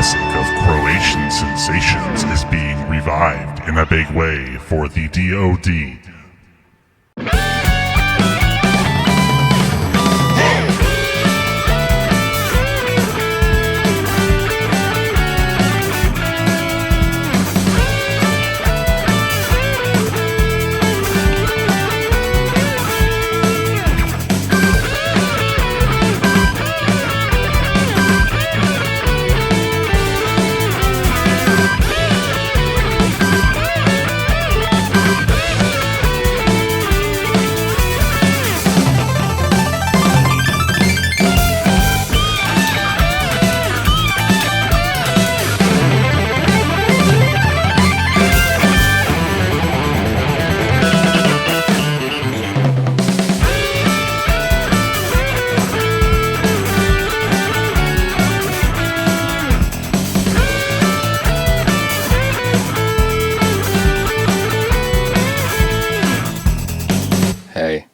classic of Croatian sensations is being revived in a big way for the DoD. Hey.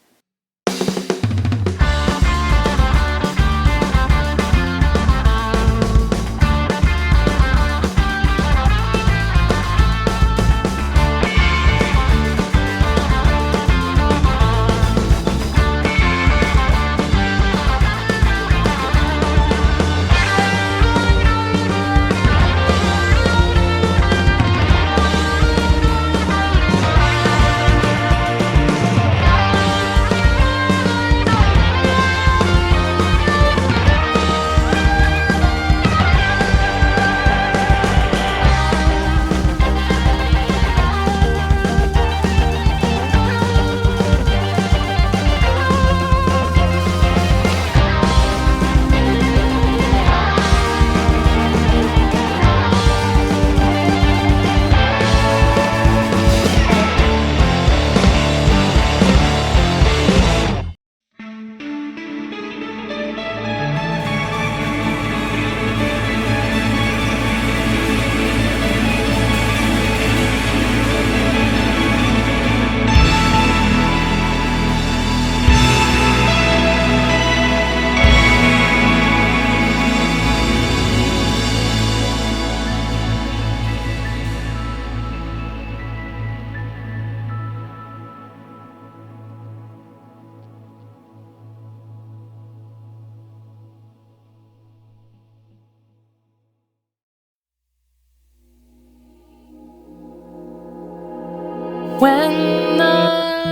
When the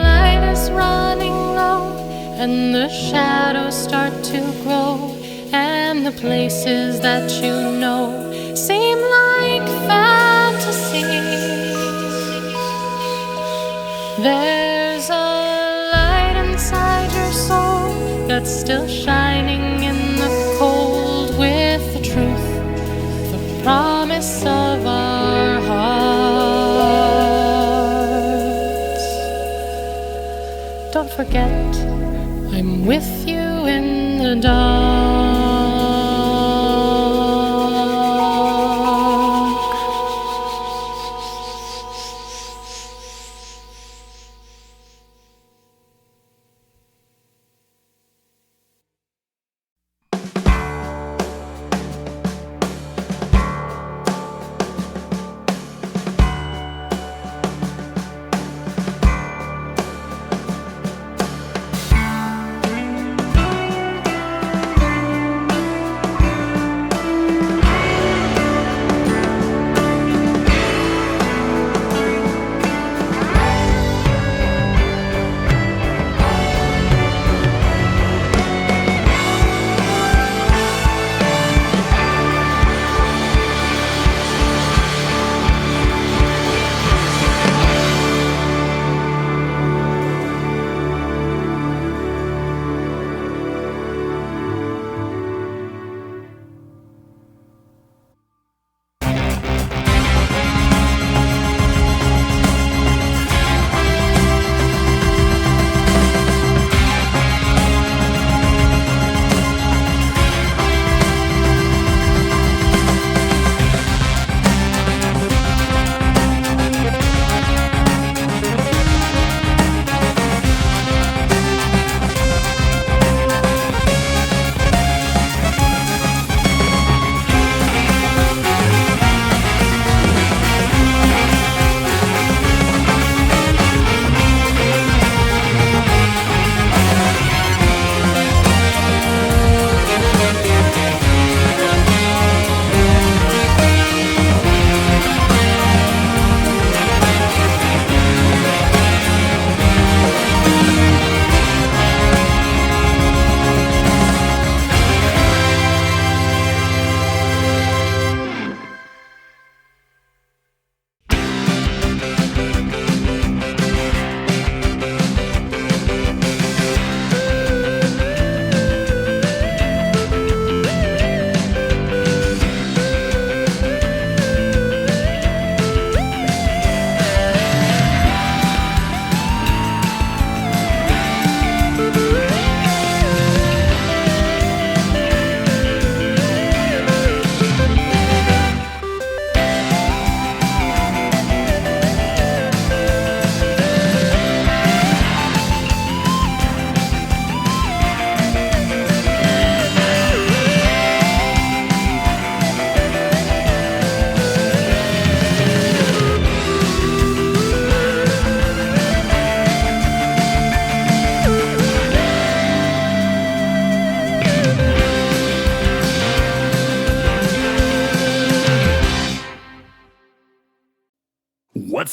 light is running low and the shadows start to grow and the places that you know seem like fantasies, there's a light inside your soul that's still shining in the cold with the truth, the promise of our hearts. Don't forget, I'm with you in the dark.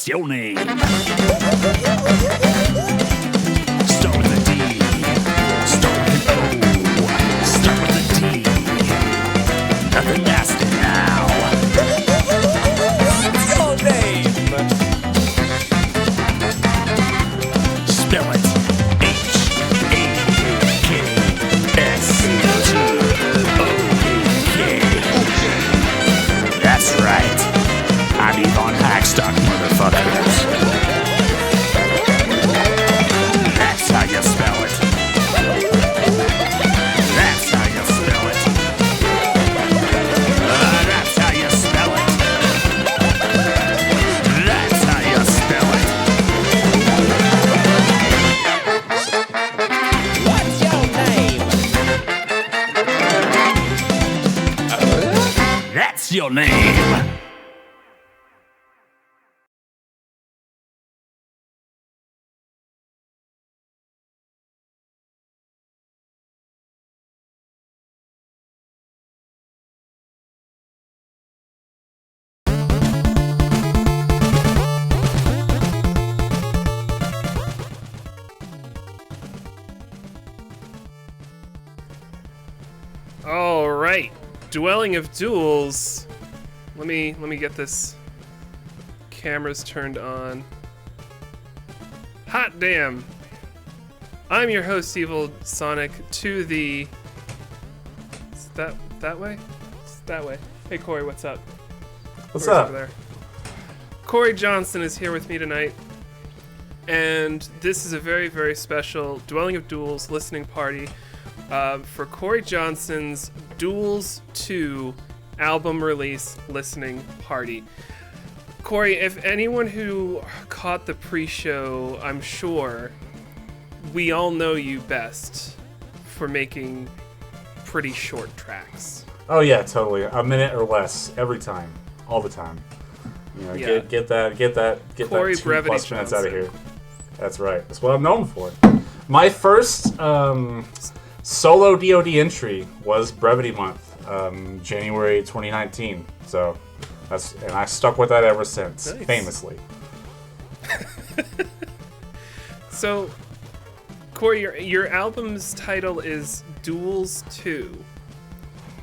What's your name? Start with a D. Start with an O. Start with a D. Nothing nasty now. What's your name? Spell it. H-A-K-S-T-O-K. That's right. I'm Yvonne Hackstock, motherfuckers. That's how you spell it. That's how you spell it. That's how you spell it. That's how you spell it. What's your name? That's your name. All right, Dwelling of Duels. Let me get this cameras turned on. Hot damn! I'm your host, Evil Sonic. To the is that way? It's that way. Hey Cory, what's up? What's Cory's up? over there. Cory Johnson is here with me tonight, and this is a very, very special Dwelling of Duels listening party. For Cory Johnson's Duels 2 album release listening party. Cory, if anyone who caught the pre-show, I'm sure we all know you best for making pretty short tracks. Oh yeah, totally. A minute or less every time, all the time. You know, Yeah. get that Cory 2+ Brevity minutes out Johnson. of here. That's right. That's what I'm known for. My first solo DoD entry was Brevity Month, January 2019. So and I stuck with that ever since, Nice. famously. So, Cory, your album's title is Duels 2.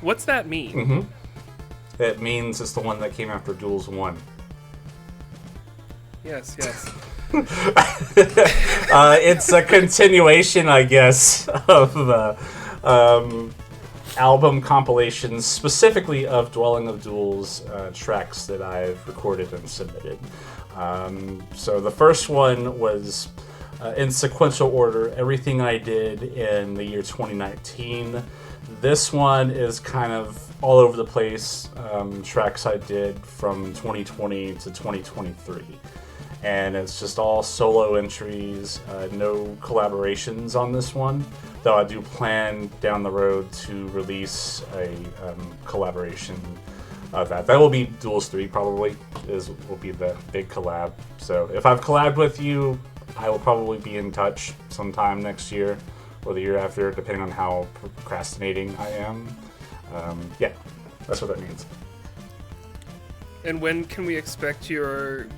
What's that mean? Mm-hmm. It means it's the one that came after Duels 1. Yes. It's a continuation, I guess, of album compilations, specifically of Dwelling of Duels tracks that I've recorded and submitted. So the first one was in sequential order, everything I did in the year 2019. This one is kind of all over the place, tracks I did from 2020 to 2023. And it's just all solo entries, no collaborations on this one, though I do plan down the road to release a collaboration of that. That will be Duels 3 probably, will be the big collab. So if I've collabed with you, I will probably be in touch sometime next year or the year after, depending on how procrastinating I am. Yeah, that's what that means. And when can we expect your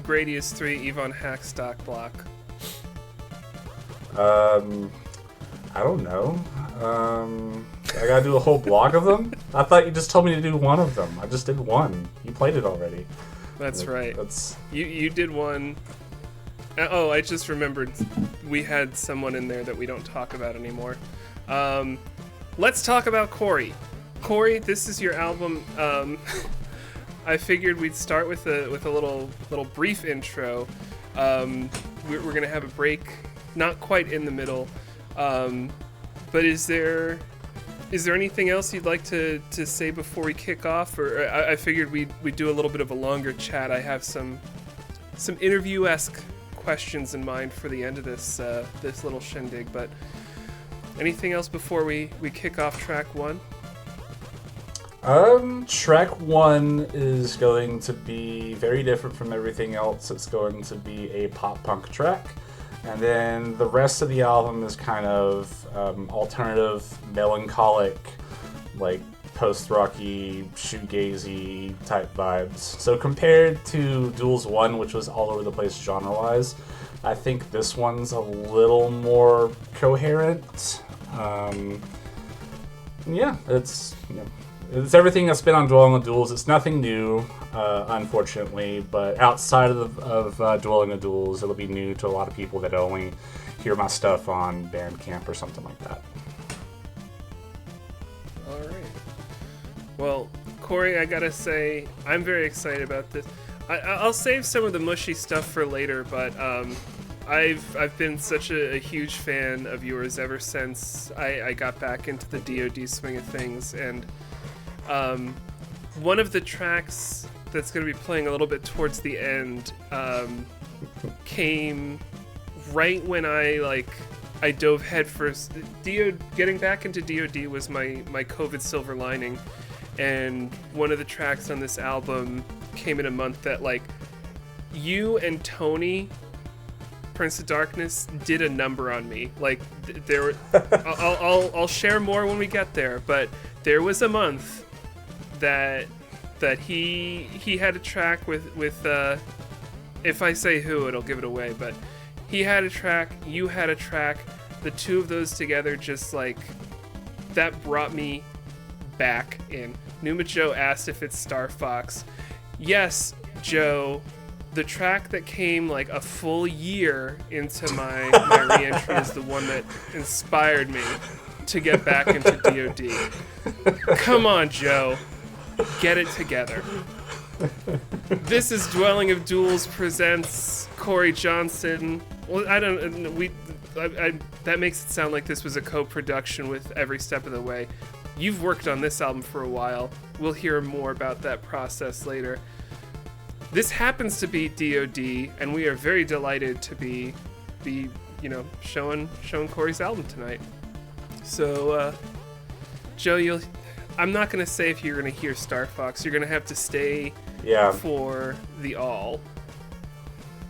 Gradius 3 Yvonne Hackstock block? I don't know. I gotta do a whole block of them? I thought you just told me to do one of them. I just did one. You played it already. That's right. That's You did one. Oh, I just remembered we had someone in there that we don't talk about anymore. Let's talk about Cory. Cory, this is your album. I figured we'd start with a little brief intro. We're gonna have a break, not quite in the middle. But is there anything else you'd like to say before we kick off? Or I figured we'd do a little bit of a longer chat. I have some interview-esque questions in mind for the end of this little shindig. But anything else before we kick off track one? Track 1 is going to be very different from everything else. It's going to be a pop-punk track. And then the rest of the album is kind of alternative, melancholic, like post-rocky, shoegazy type vibes. So compared to Duels 1, which was all over the place genre-wise, I think this one's a little more coherent. Yeah, it's everything that's been on Dueling of Duels. It's nothing new, unfortunately, but outside of Dueling of Duels, it'll be new to a lot of people that only hear my stuff on Bandcamp or something like that. All right. Well, Cory, I gotta say, I'm very excited about this. I'll save some of the mushy stuff for later, but I've been such a huge fan of yours ever since I got back into the DoD swing of things, and one of the tracks that's going to be playing a little bit towards the end came right when I dove headfirst. Getting back into DoD was my COVID silver lining, and one of the tracks on this album came in a month that you and Tony, Prince of Darkness, did a number on me. There were, I'll share more when we get there, but there was a month that he had a track with if I say who, it'll give it away, but he had a track, you had a track, the two of those together just that brought me back in. Numa Joe asked if it's Star Fox. Yes, Joe, the track that came a full year into my re-entry is the one that inspired me to get back into DoD. Come on, Joe. Get it together. This is Dwelling of Duels presents Cory Johnson. Well, that makes it sound like this was a co-production with Every Step of the Way. You've worked on this album for a while. We'll hear more about that process later. This happens to be DoD, and we are very delighted to be showing Cory's album tonight. So, Joe, I'm not gonna say if you're gonna hear Star Fox. You're gonna have to stay for the all.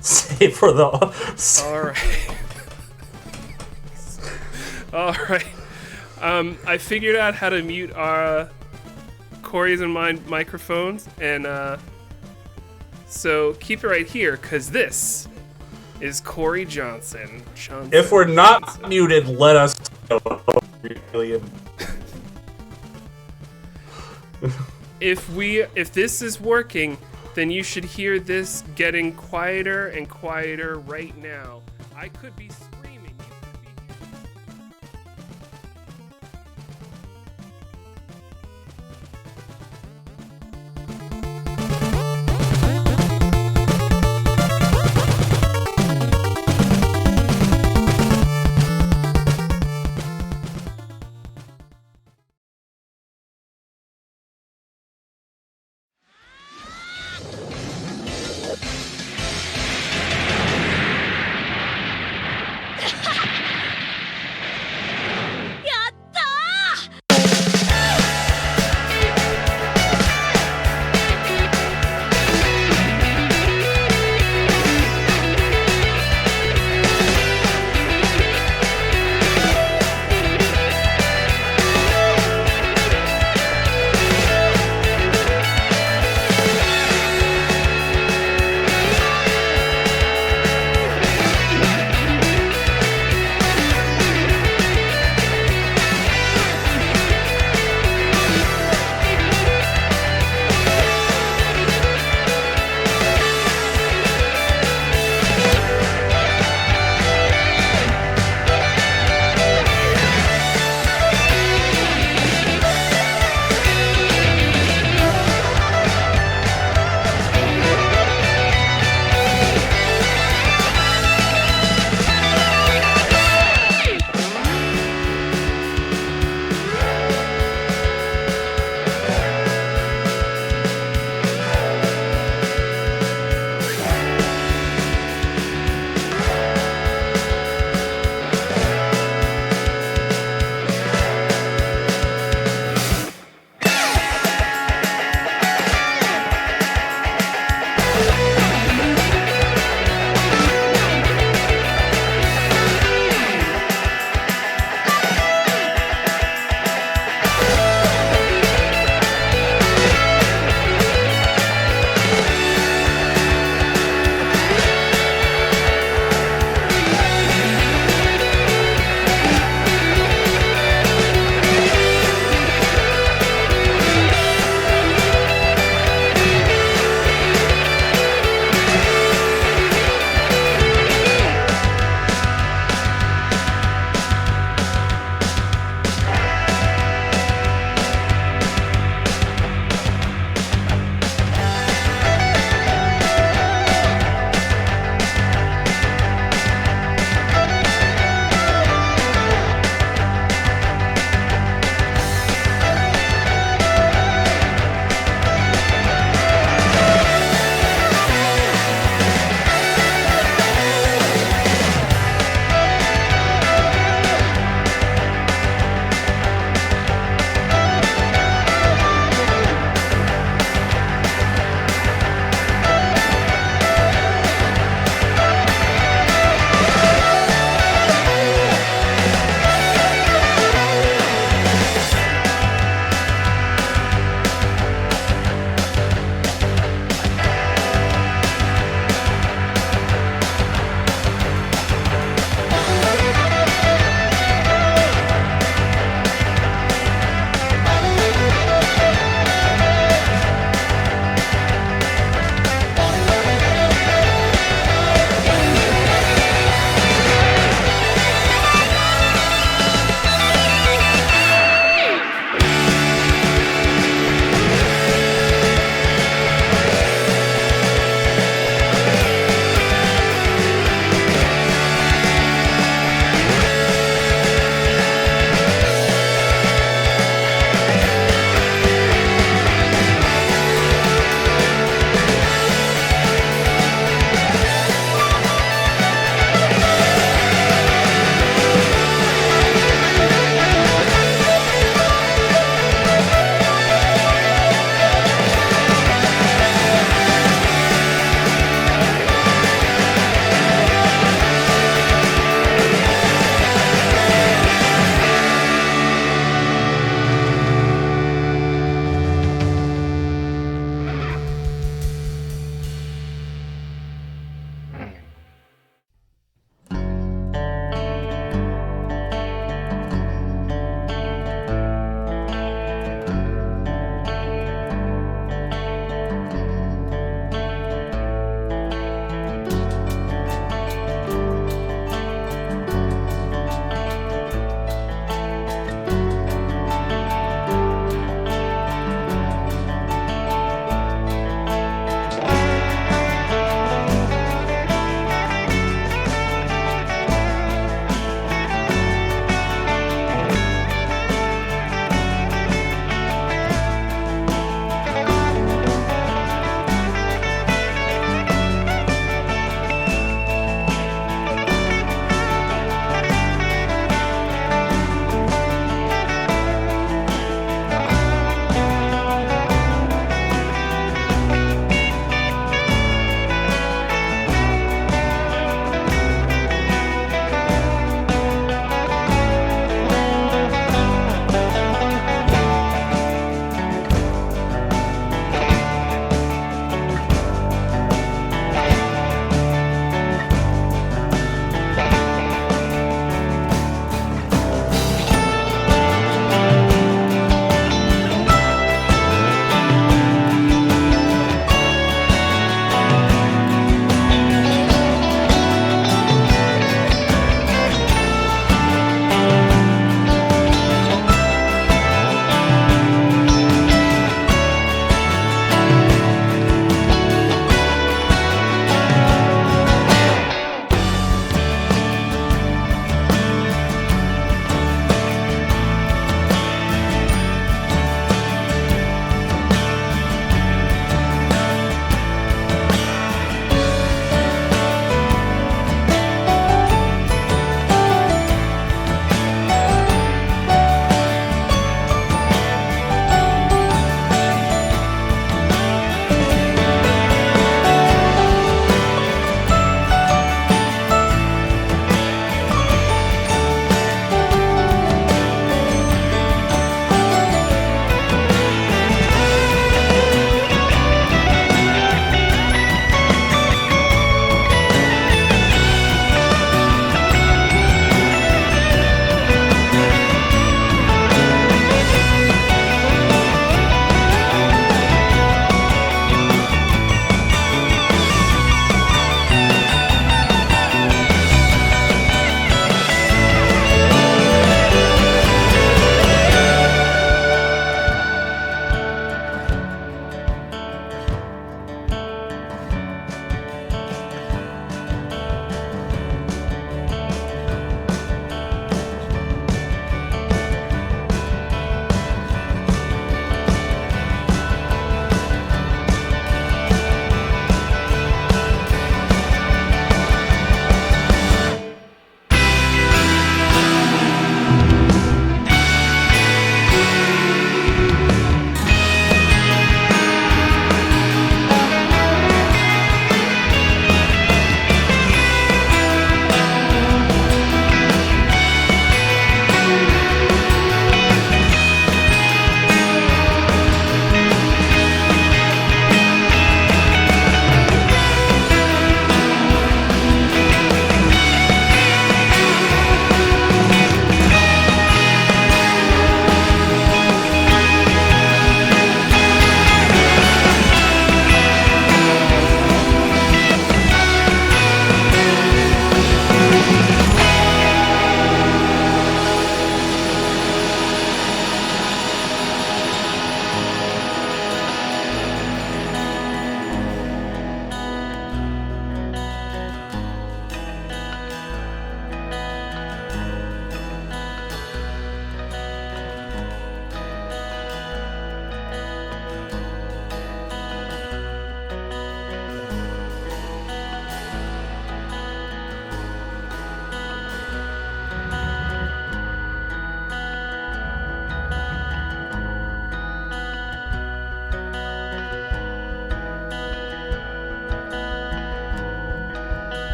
Stay for the all. All right. All right. I figured out how to mute our Cory's and mine microphones, and so keep it right here, because this is Cory Johnson. If we're not muted, let us know. If this is working, then you should hear this getting quieter and quieter right now. I could be screaming. You could be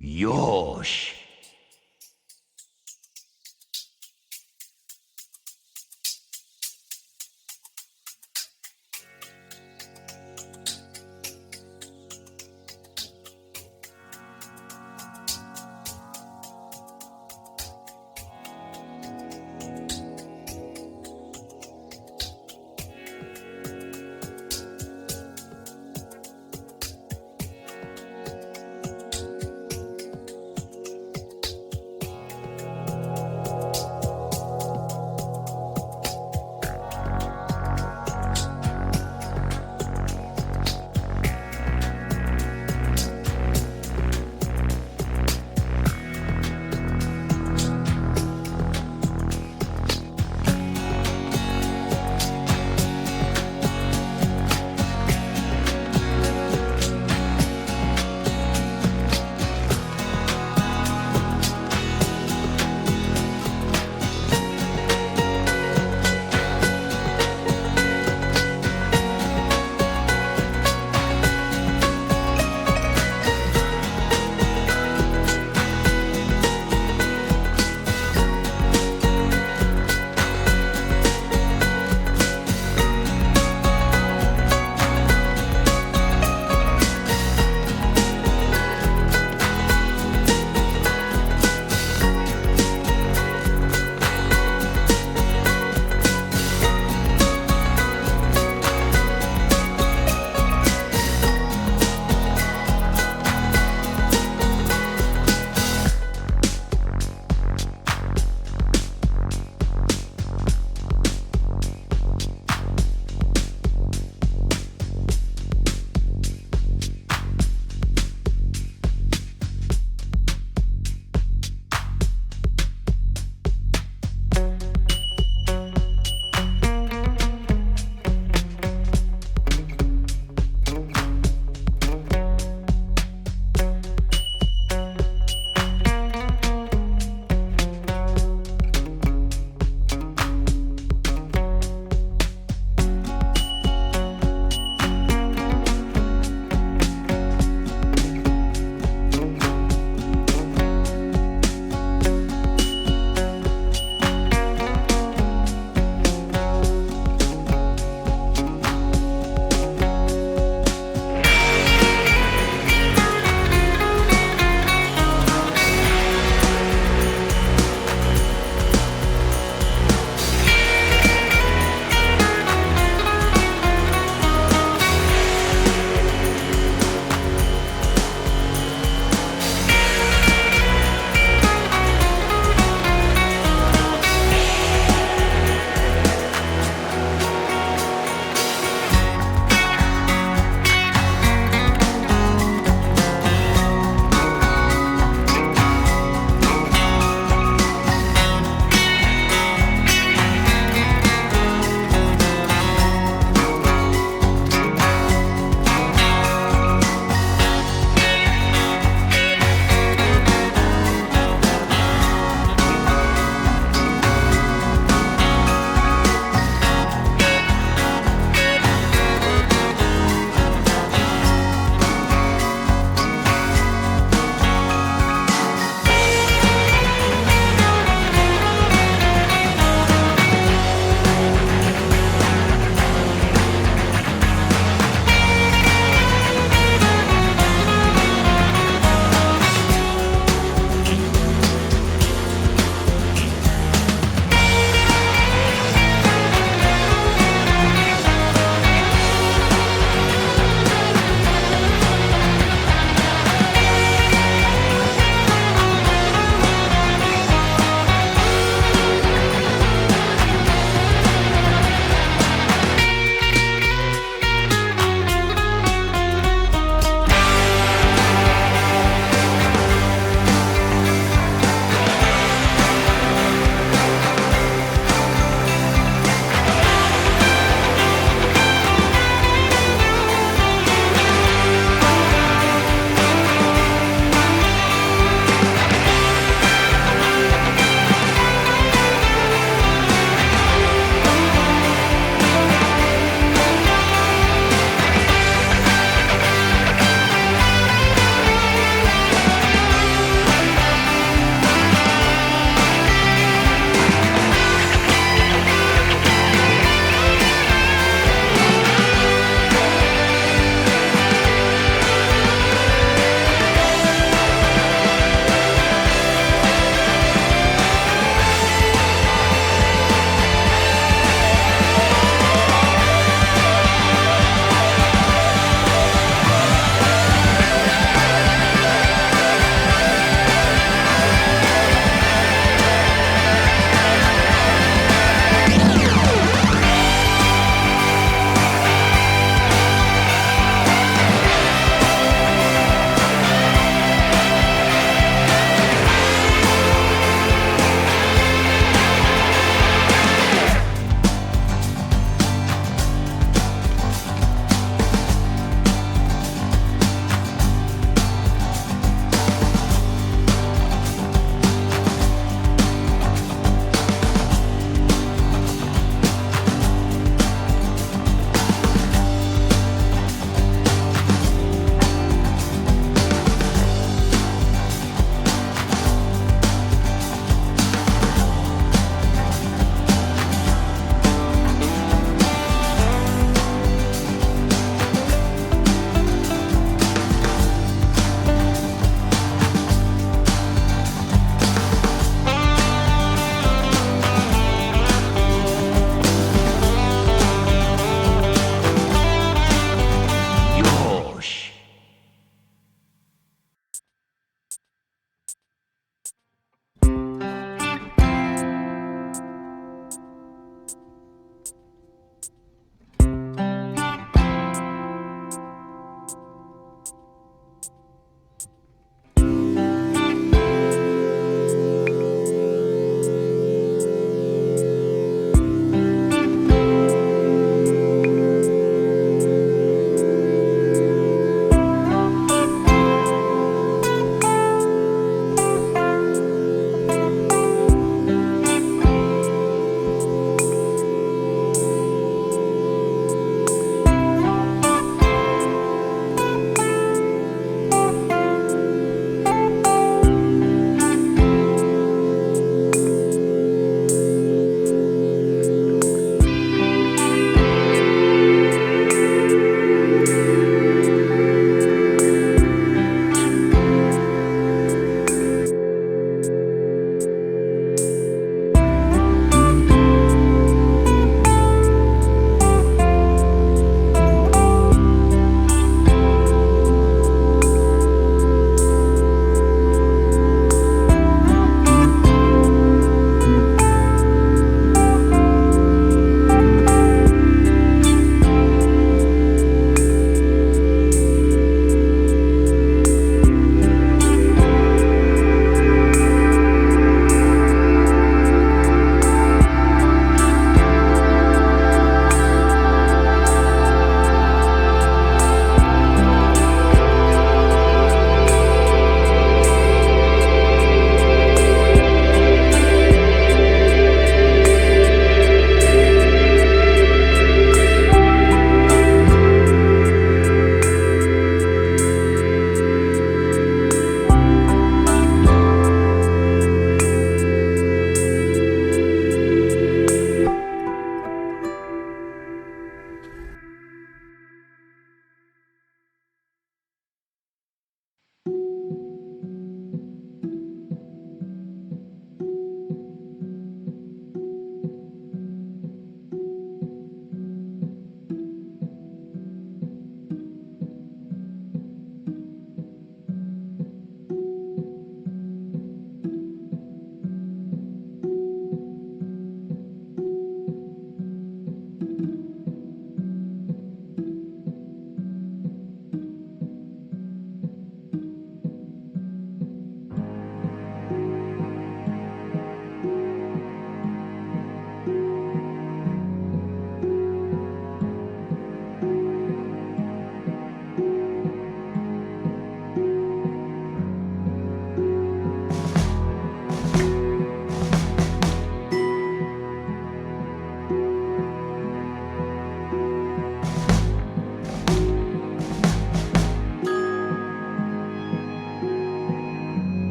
よーし。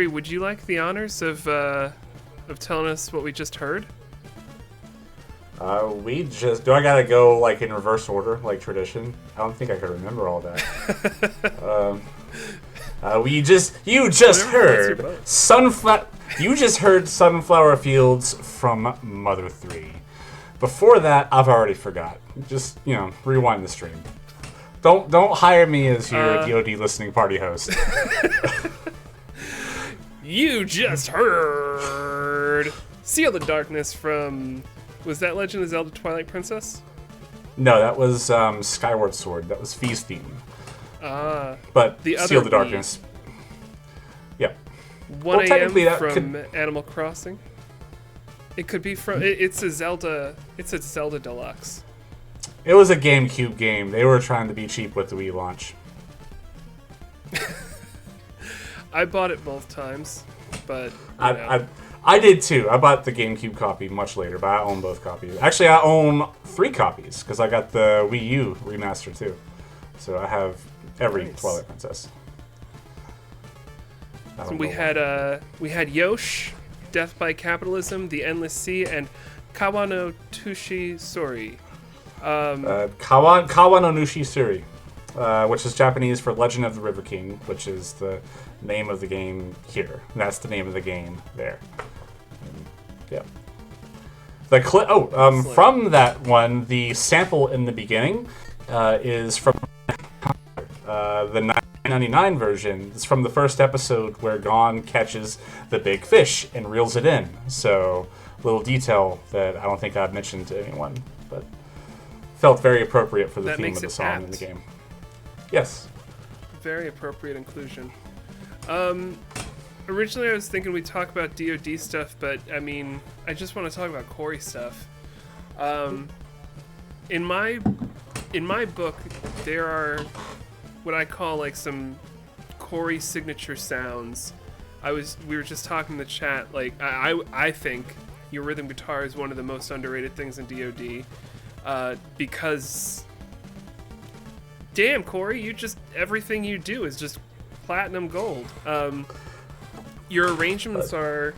Cory, would you like the honors of telling us what we just heard? Do I gotta go like in reverse order, like tradition? I don't think I can remember all that. You just heard Sunflower Fields from Mother 3. Before that, I've already forgot. Just, rewind the stream. Don't hire me as your DoD listening party host. You just heard Seal the Darkness from... Was that Legend of Zelda Twilight Princess? No, that was Skyward Sword. That was Fee's theme. But the other Seal the Darkness. Yep. 1 Well, technically a.m. that from could- Animal Crossing. It could be from... It's a Zelda Deluxe. It was a GameCube game. They were trying to be cheap with the Wii launch. I bought it both times, but... I did too. I bought the GameCube copy much later, but I own both copies. Actually, I own 3 copies because I got the Wii U remaster too. So I have every Nice. Twilight Princess. So we had Yosh, Death by Capitalism, The Endless Sea, and Kawano Tushi Sori. Kawa no Nushi Suri, which is Japanese for Legend of the River King, which is the name of the game here. And that's the name of the game there. Yeah. The from that one, the sample in the beginning is from the 1999 version. It's from the first episode where Gon catches the big fish and reels it in. So, little detail that I don't think I've mentioned to anyone, but felt very appropriate for the That theme makes of the it song in apt. the game. Yes. Very appropriate inclusion. Originally I was thinking we'd talk about DoD stuff, but I mean, I just want to talk about Cory stuff. In my book, there are what I call like some Cory signature sounds. We were just talking in the chat, like I think your rhythm guitar is one of the most underrated things in DoD, because damn, Cory, everything you do is just platinum gold. Your arrangements are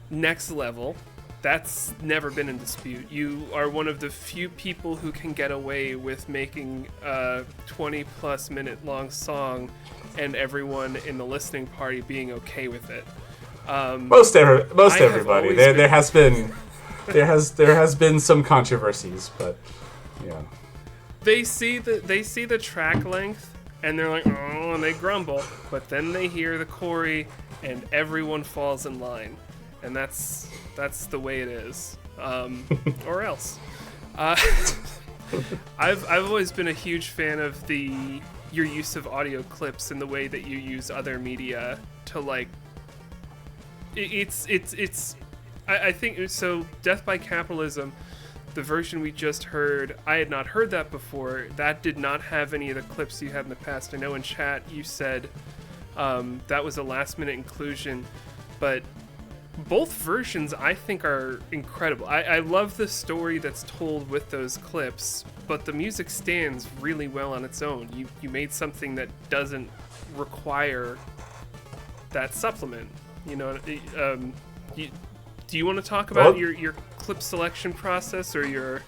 next level. That's never been in dispute. You are one of the few people who can get away with making a 20-plus minute long song and everyone in the listening party being okay with it. Most everybody. always There has been some controversies, but yeah. They see the track length and they're like, oh, and they grumble, but then they hear the Cory and everyone falls in line, and that's the way it is, or else. I've always been a huge fan of your use of audio clips and the way that you use other media to like. I think so. Death by Capitalism. The version we just heard, I had not heard that before. That did not have any of the clips you had in the past. I know in chat you said that was a last-minute inclusion, but both versions I think are incredible. I love the story that's told with those clips, but the music stands really well on its own. You made something that doesn't require that supplement. You know, do you want to talk about your clip selection process or your...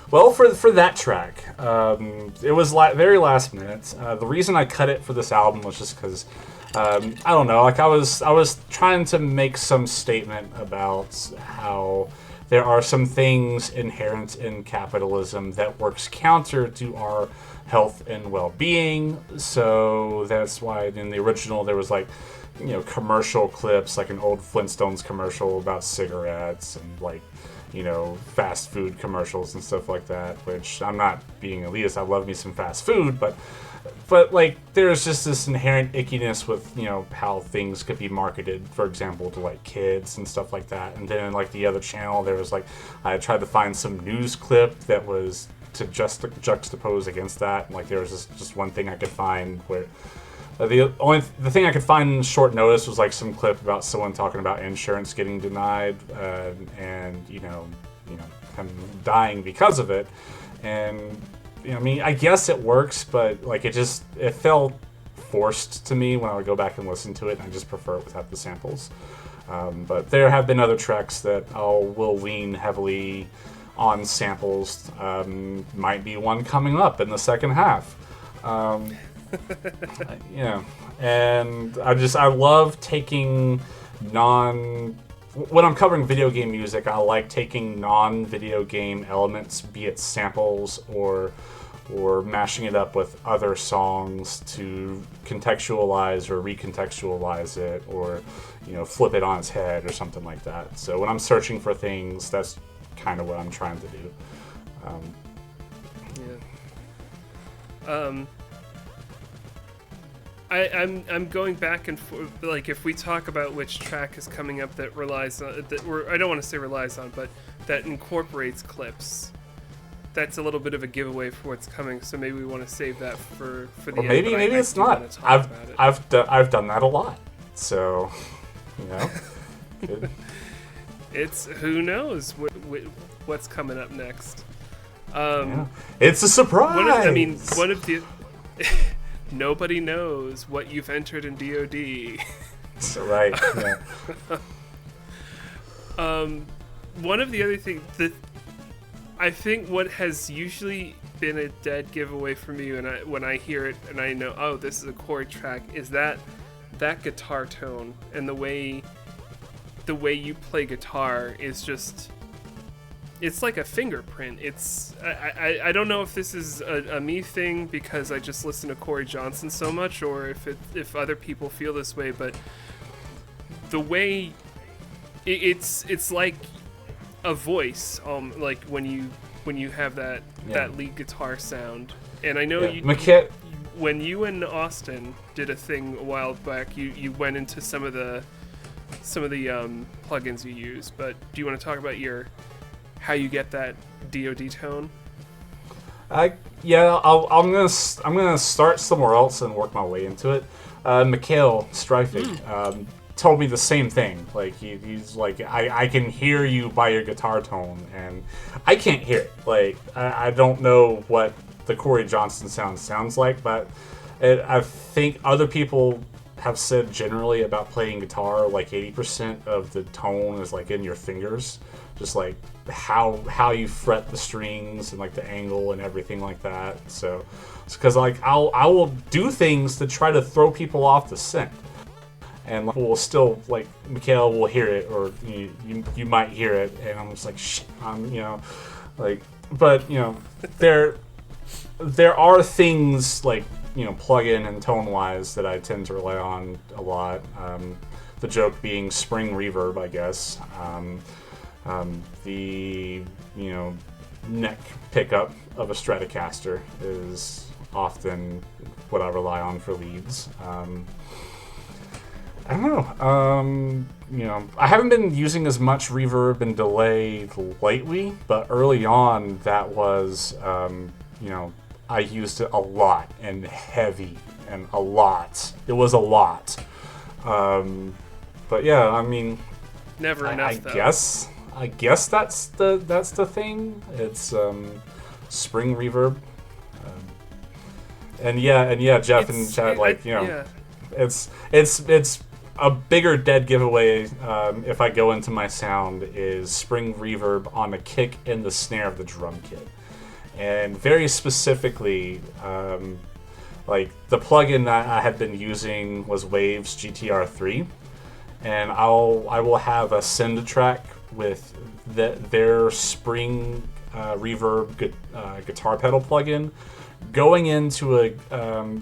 Well, for that track, it was very last minute. The reason I cut it for this album was just because, I don't know, like I was trying to make some statement about how there are some things inherent in capitalism that works counter to our health and well-being. So that's why in the original there was like, commercial clips, like an old Flintstones commercial about cigarettes and like, fast food commercials and stuff like that, which I'm not being elitist. I love me some fast food, but like there's just this inherent ickiness with, how things could be marketed, for example, to like kids and stuff like that. And then like the other channel, there was like, I tried to find some news clip that was to juxtapose against that. And like there was just one thing I could find where the thing I could find in short notice was like some clip about someone talking about insurance getting denied, and him dying because of it. And I mean, I guess it works, but like it fell forced to me when I would go back and listen to it. And I just prefer it without the samples. But there have been other tracks that will lean heavily on samples. Might be one coming up in the second half. And I love taking when I'm covering video game music, I like taking non-video game elements, be it samples or mashing it up with other songs to contextualize or recontextualize it, or flip it on its head or something like that. So when I'm searching for things, that's kind of what I'm trying to do. I'm going back and forth. Like, if we talk about which track is coming up that relies on I don't want to say relies on, but that incorporates clips. That's a little bit of a giveaway for what's coming. So maybe we want to save that for the or end. Maybe it's not. I've done that a lot. So, it's who knows what's coming up next. It's a surprise. One of the nobody knows what you've entered in DoD. Right. Yeah. One of the other things that I think what has usually been a dead giveaway for me when I hear it and I know, oh, this is a Cory track, is that guitar tone, and the way you play guitar is just, it's like a fingerprint. I don't know if this is a me thing because I just listen to Cory Johnson so much, or if other people feel this way, but the way it's like a voice, like when you have that lead guitar sound. And I know when you and Austin did a thing a while back, you went into some of the plugins you use. But do you want to talk about how you get that DoD tone? I'm gonna start somewhere else and work my way into it. Mikhail Strifing told me the same thing. Like he's like, I can hear you by your guitar tone, and I can't hear it. Like I don't know what the Cory Johnson sounds like, but I think other people have said generally about playing guitar, like 80% of the tone is like in your fingers, just like how you fret the strings and like the angle and everything like that. So it's because like I will do things to try to throw people off the scent, and like, we'll still, like, Mikhail will hear it, or you might hear it, and I'm just like, shit, but there are things like, plug-in and tone-wise that I tend to rely on a lot. The joke being spring reverb, I guess. The neck pickup of a Stratocaster is often what I rely on for leads. I don't know. I haven't been using as much reverb and delay lately, but early on that was, I used it a lot and heavy and a lot. It was a lot. But yeah, I mean, never enough. I guess that's the thing. It's spring reverb. And Jeff and Chad, it's a bigger dead giveaway if I go into my sound is spring reverb on the kick and the snare of the drum kit. And very specifically, like the plugin that I had been using was Waves GTR3, and I will have a send track with their spring reverb guitar pedal plugin going into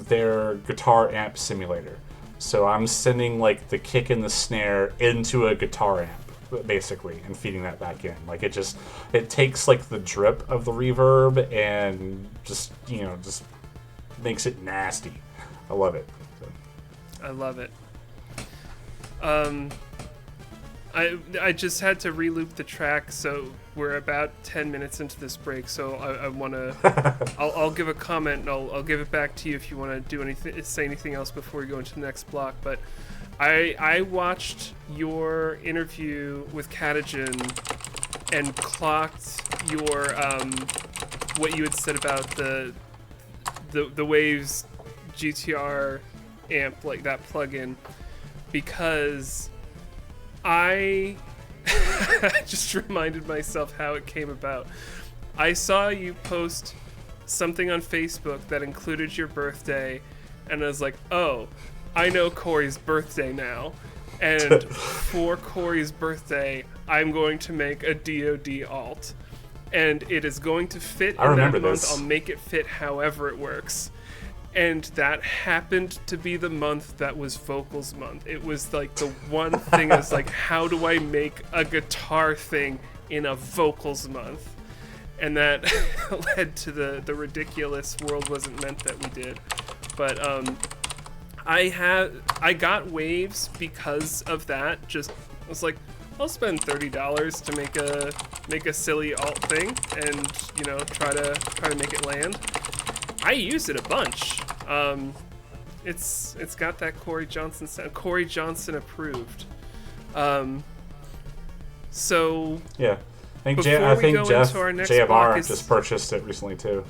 their guitar amp simulator. So I'm sending like the kick and the snare into a guitar amp, basically, and feeding that back in. Like it takes like the drip of the reverb and just makes it nasty. I love it. So. I love it. I just had to re-loop the track, so we're about 10 minutes into this break. So I want to, I'll give a comment and I'll give it back to you if you want to do anything, say anything else before we go into the next block. But I watched your interview with Catagen and clocked your what you had said about the Waves GTR amp, like that plugin, because I just reminded myself how it came about. I saw you post something on Facebook that included your birthday, and I was like, oh, I know Cory's birthday now. And for Cory's birthday, I'm going to make a DoD alt. And it is going to fit in that month. This. I'll make it fit however it works. And that happened to be the month that was Vocals Month. It was like the one thing is like, how do I make a guitar thing in a Vocals Month? And that led to the ridiculous World Wasn't Meant that we did. But I got Waves because of that. Just I was like, I'll spend $30 to make a silly alt thing, and you know, try to make it land. I use it a bunch. It's got that Cory Johnson sound. Cory Johnson approved. So yeah, I think Jeff JMR just purchased it recently too.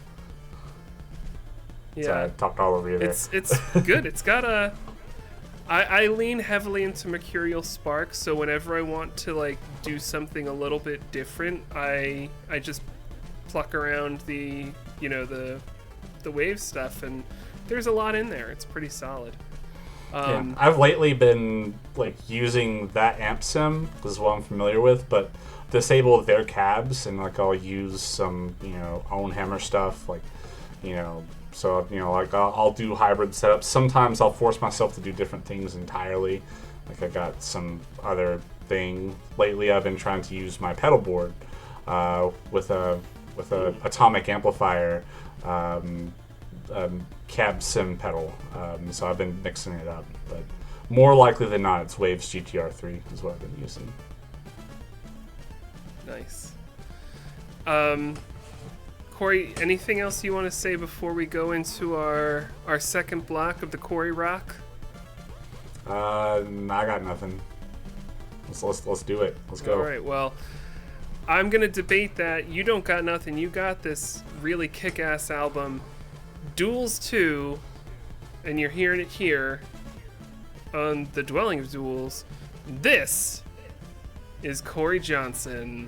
Yeah, so I talked all over you there. It's good. It's got a. I lean heavily into Mercurial Spark, so whenever I want to like do something a little bit different, I just pluck around the wave stuff, and there's a lot in there. It's pretty solid. Yeah, I've lately been like using that amp sim. This is what I'm familiar with, but disable their cabs, and like I'll use some own hammer stuff, like so like I'll do hybrid setups. Sometimes I'll force myself to do different things entirely. Like I got some other thing lately. I've been trying to use my pedal board with a atomic amplifier. Cab sim pedal, so I've been mixing it up, but more likely than not it's Waves GTR3 is what I've been using. Nice. Cory, anything else you want to say before we go into our second block of the Cory Rock? I got nothing. Let's do it. Let's go. All right, well, I'm gonna debate that. You don't got nothing. You got this really kick-ass album, Duels 2, and you're hearing it here on the Dwelling of Duels. This is Cory Johnson.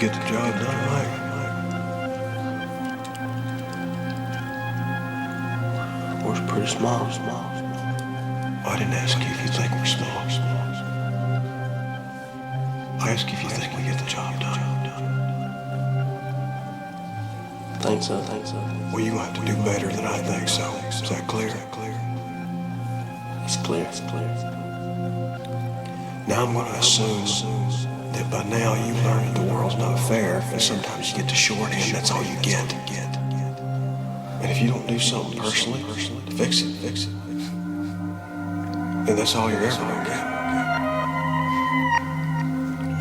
get the job done, Mike? We're pretty small. I didn't ask you if you think we're small. I ask you if you think we get the job done. Think so. Well, you're gonna have to do better than I think so. Is that clear? It's clear. Now I'm gonna assume that by now you learned the world's not fair, and sometimes you get the short end, that's all you get. And if you don't do something personally to fix it, then that's all you're ever gonna get.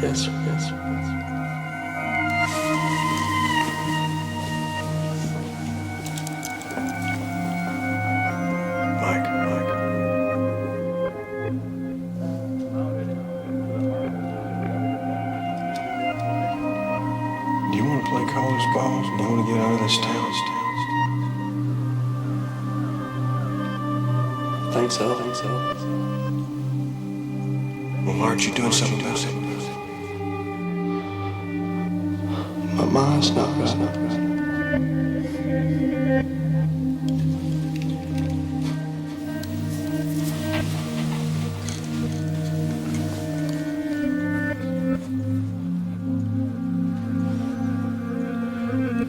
Yes, sir. Mike. Do you want to play college ball? Do you want to get out of this town? Think so. Well, why aren't you doing something about it? My mind's not right.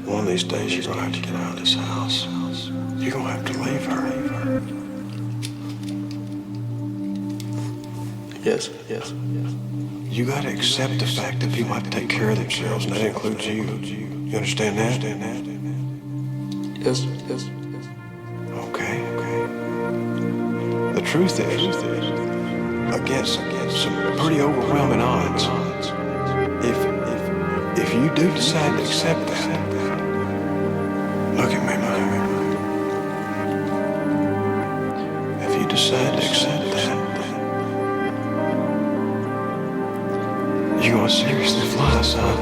One of these days you're gonna have to get out of this house. You're gonna have to leave her. Yes. You gotta accept the fact that people have to take care of themselves, and that includes you. You understand that? Yes. Okay. The truth is, against some pretty overwhelming odds, if you do decide to accept that, look at me, man. If you decide to accept that, you're gonna seriously fly, son.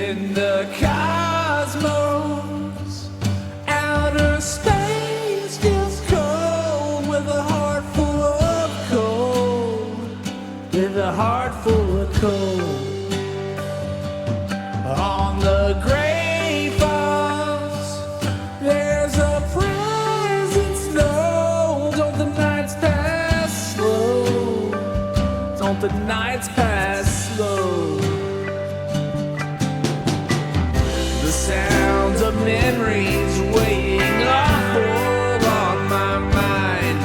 in the cosmos. Outer space feels cold with a heart full of cold. With a heart full of cold. On the gray fox, there's a present snow. Don't the nights pass slow? Don't the nights pass slow? The sounds of memories weighing awful on my mind.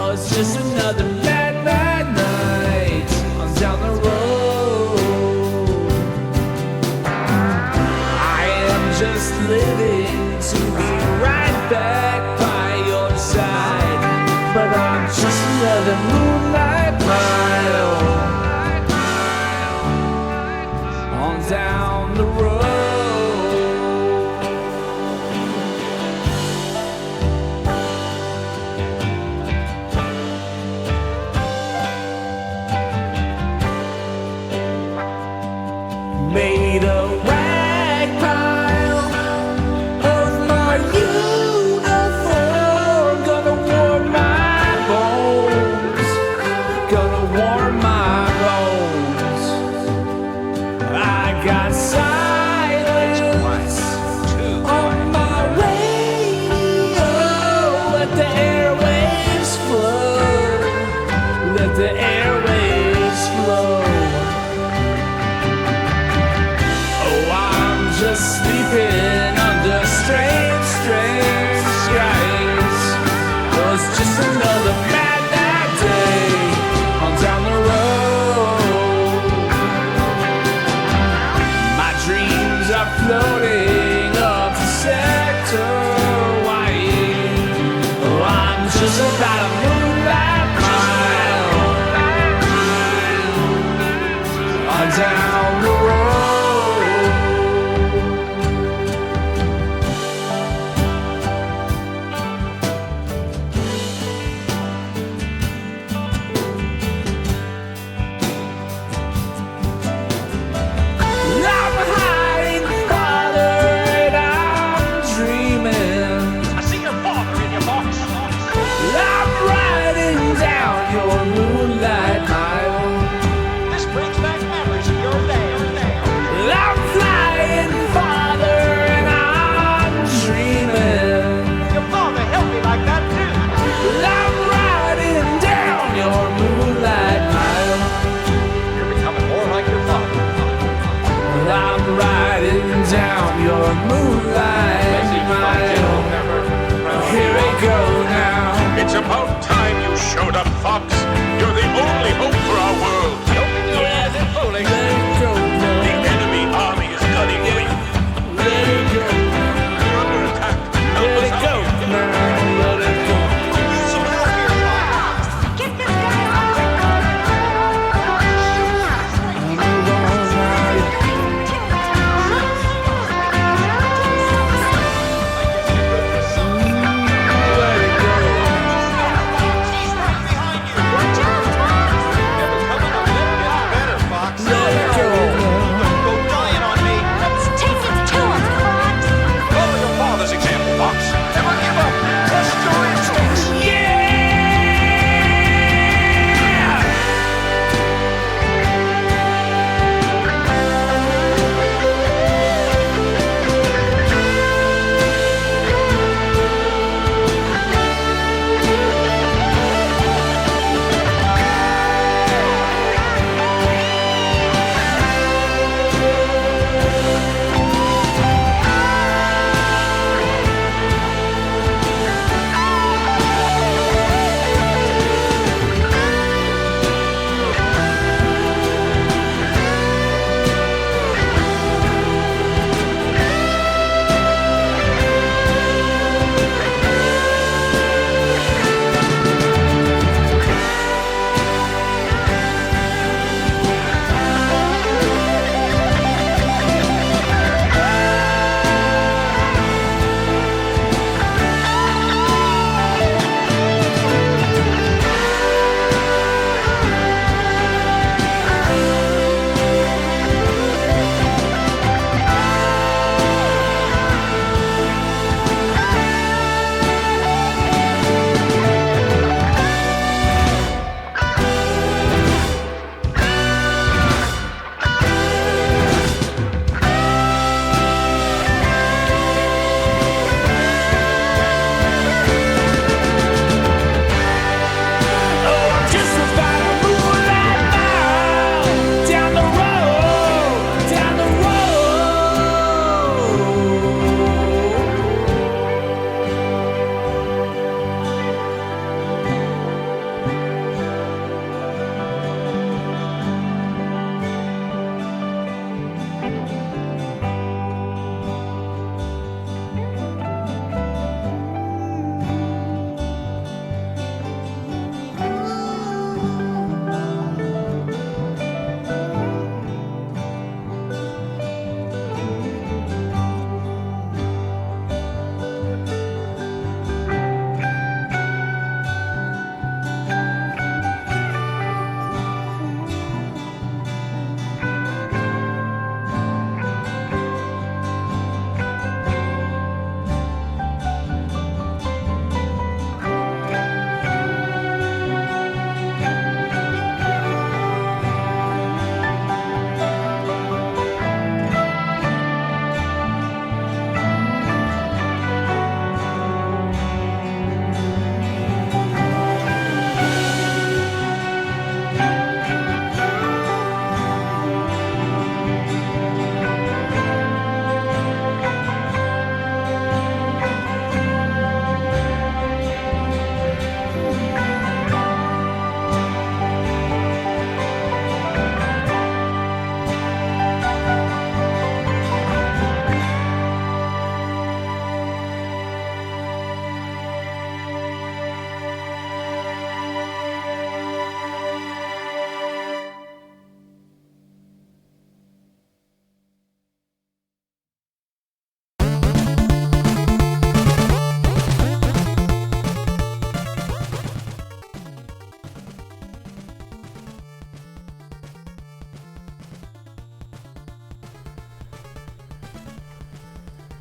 Oh, it's just another bad, bad night on down the road. Just living to be right back by your side. But I'm just another moonlight mile on down the road.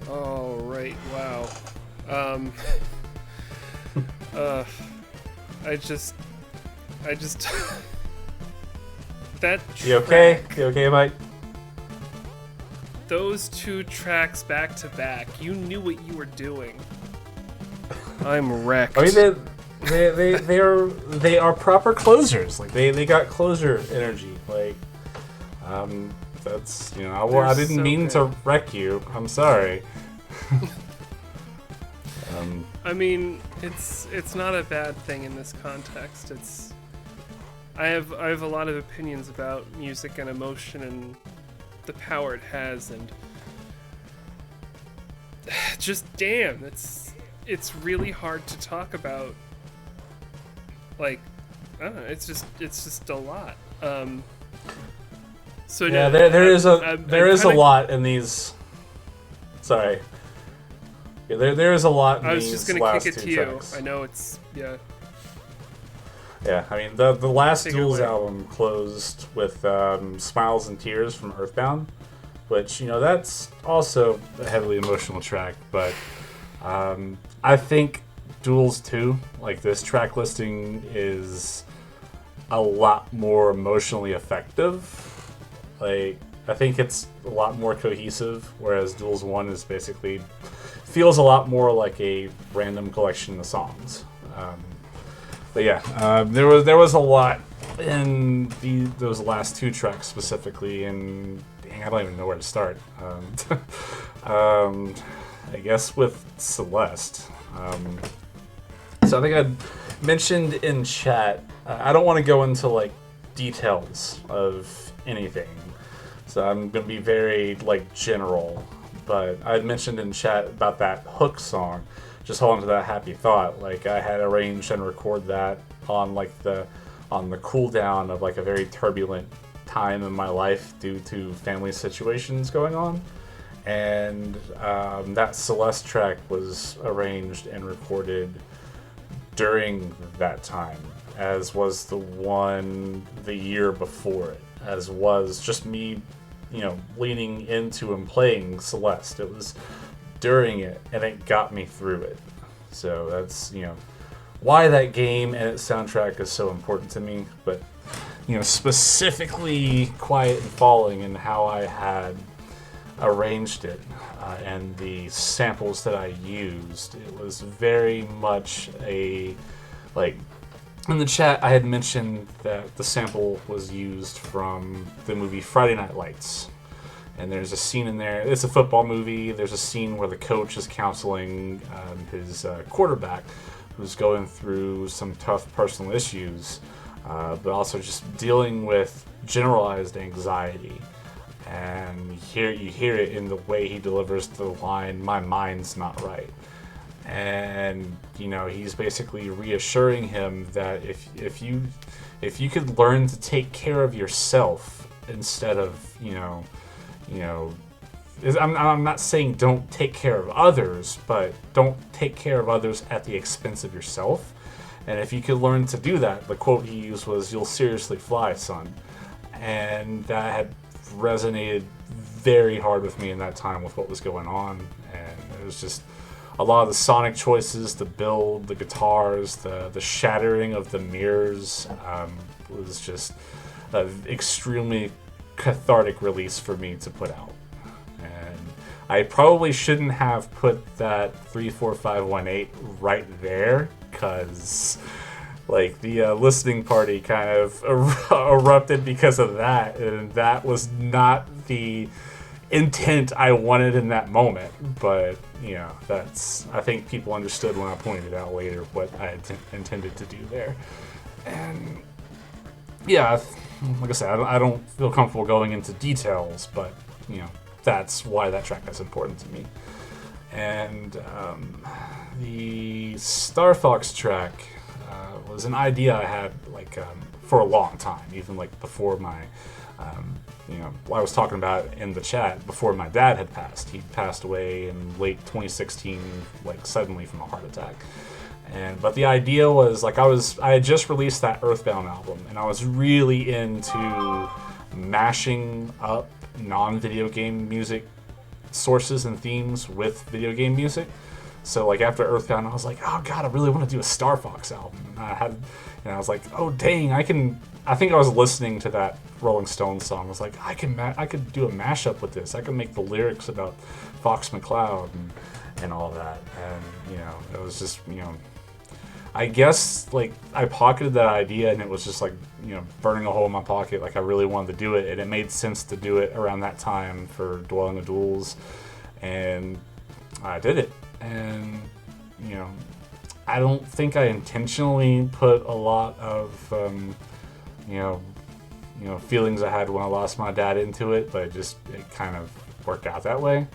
Oh, right. Wow. I just that track, You okay? You okay, Mike? those two tracks back to back, you knew what you were doing. I'm wrecked. I mean, they are proper closers. Like they got closer energy. Like, that's I didn't so mean good. to wreck you. I'm sorry. I mean, it's not a bad thing in this context. I have a lot of opinions about music and emotion and the power it has, and just damn, it's really hard to talk about. Like, I don't know, it's just a lot. So Yeah, no, there is a kinda- lot in these. Sorry. Yeah, there is a lot in I was these just gonna last kick it two to you. tracks. I know it's Yeah, I mean the last Take it Duels away. album closed with "Smiles and Tears" from Earthbound, which that's also a heavily emotional track. But I think Duels 2, like this track listing, is a lot more emotionally effective. Like I think it's a lot more cohesive, whereas Duels 1 is basically feels a lot more like a random collection of songs. But yeah, there was a lot in those last two tracks specifically, and dang, I don't even know where to start. I guess with Celeste. So I think I mentioned in chat. I don't want to go into like details of anything, so I'm gonna be very like general. But I had mentioned in chat about that hook song. Just hold on to that happy thought. Like I had arranged and record that on the cooldown of like a very turbulent time in my life due to family situations going on, and that Celeste track was arranged and recorded during that time, as was the one the year before it, as was just me, leaning into and playing Celeste. It was during it, and it got me through it. So that's why that game and its soundtrack is so important to me. But specifically Quiet and Falling and how I had arranged it and the samples that I used, it was very much a in the chat I had mentioned that the sample was used from the movie Friday Night Lights. And there's a scene in there. It's a football movie. There's a scene where the coach is counseling his quarterback, who's going through some tough personal issues, but also just dealing with generalized anxiety. And you hear it in the way he delivers the line, "My mind's not right." And he's basically reassuring him that if you could learn to take care of yourself instead of I'm not saying don't take care of others, but don't take care of others at the expense of yourself. And if you could learn to do that, the quote he used was, "You'll seriously fly, son." And that had resonated very hard with me in that time with what was going on. And it was just a lot of the sonic choices, the build, the guitars, the shattering of the mirrors was just an extremely cathartic release for me to put out. And I probably shouldn't have put that 34518 right there, because the listening party kind of erupted because of that, and that was not the intent I wanted in that moment. But I think people understood when I pointed it out later what I had intended to do there. And yeah, like I said, I don't feel comfortable going into details, but that's why that track is important to me. And the Star Fox track was an idea I had for a long time, even before my I was talking about in the chat before my dad had passed. He passed away in late 2016, suddenly from a heart attack. But the idea was I had just released that Earthbound album, and I was really into mashing up non-video game music sources and themes with video game music. So like after Earthbound, I was like, oh god, I really want to do a Star Fox album. And I was like, oh dang, I think I was listening to that Rolling Stones song. I was like, I could do a mashup with this. I could make the lyrics about Fox McCloud and all that. And it was just I guess like I pocketed that idea and it was just like burning a hole in my pocket. Like I really wanted to do it, and it made sense to do it around that time for Dueling of Duels, and I did it. And I don't think I intentionally put a lot of feelings I had when I lost my dad into it, but it kind of worked out that way.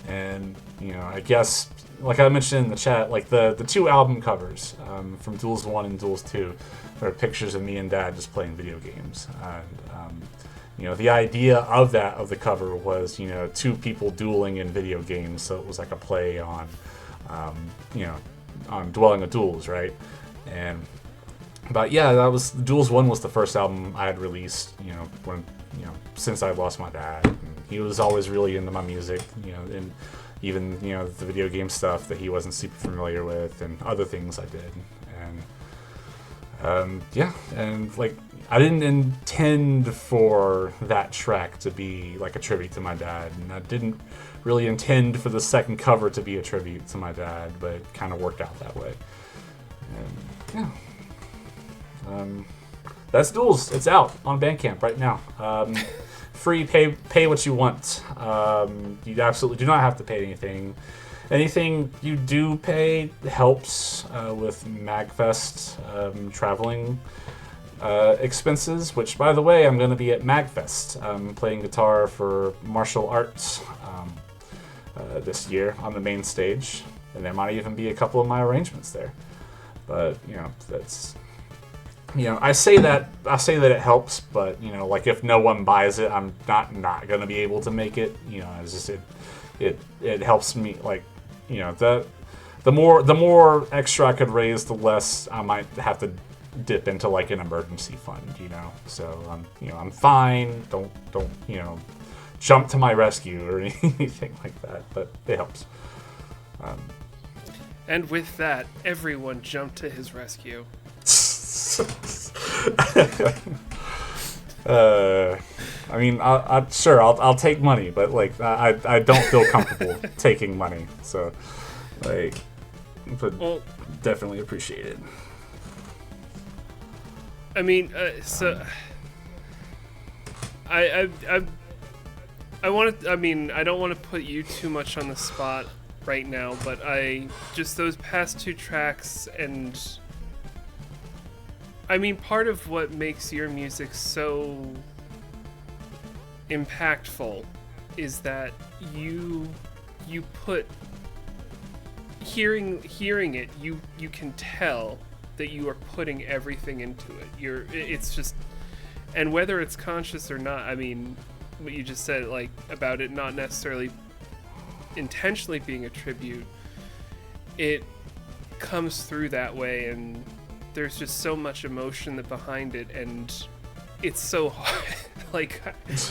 And I guess like I mentioned in the chat, like the two album covers from Duels 1 and Duels 2 are pictures of me and Dad just playing video games. And the idea of the cover was two people dueling in video games, so it was like a play on on Dueling of Duels, right? But yeah, that was Duels 1 was the first album I had released, when since I lost my dad. And he was always really into my music, and even the video game stuff that he wasn't super familiar with, and other things I did. And and like I didn't intend for that track to be like a tribute to my dad, and I didn't really intend for the second cover to be a tribute to my dad, but it kind of worked out that way. And that's Duels. It's out on Bandcamp right now. Free, pay what you want. You absolutely do not have to pay anything. Anything you do pay helps with MagFest traveling expenses, which, by the way, I'm going to be at MagFest playing guitar for martial arts this year on the main stage, and there might even be a couple of my arrangements there. But that's I say that it helps, but like if no one buys it, I'm not going to be able to make it. It's just it helps me, like the more extra I could raise, the less I might have to dip into like an emergency fund, so I'm fine. Don't jump to my rescue or anything like that, but it helps. And with that, everyone jumped to his rescue. I mean, I'll take money, but like I don't feel comfortable taking money, so like, but definitely appreciate it. I mean, I want to. I mean, I don't want to put you too much on the spot right now, but just those past two tracks, and I mean, part of what makes your music so impactful is that you put hearing it, you can tell that you are putting everything into it. It's just, and whether it's conscious or not, I mean, what you just said, like, about it not necessarily intentionally being a tribute, it comes through that way, and there's just so much emotion behind it, and it's so hard. Like,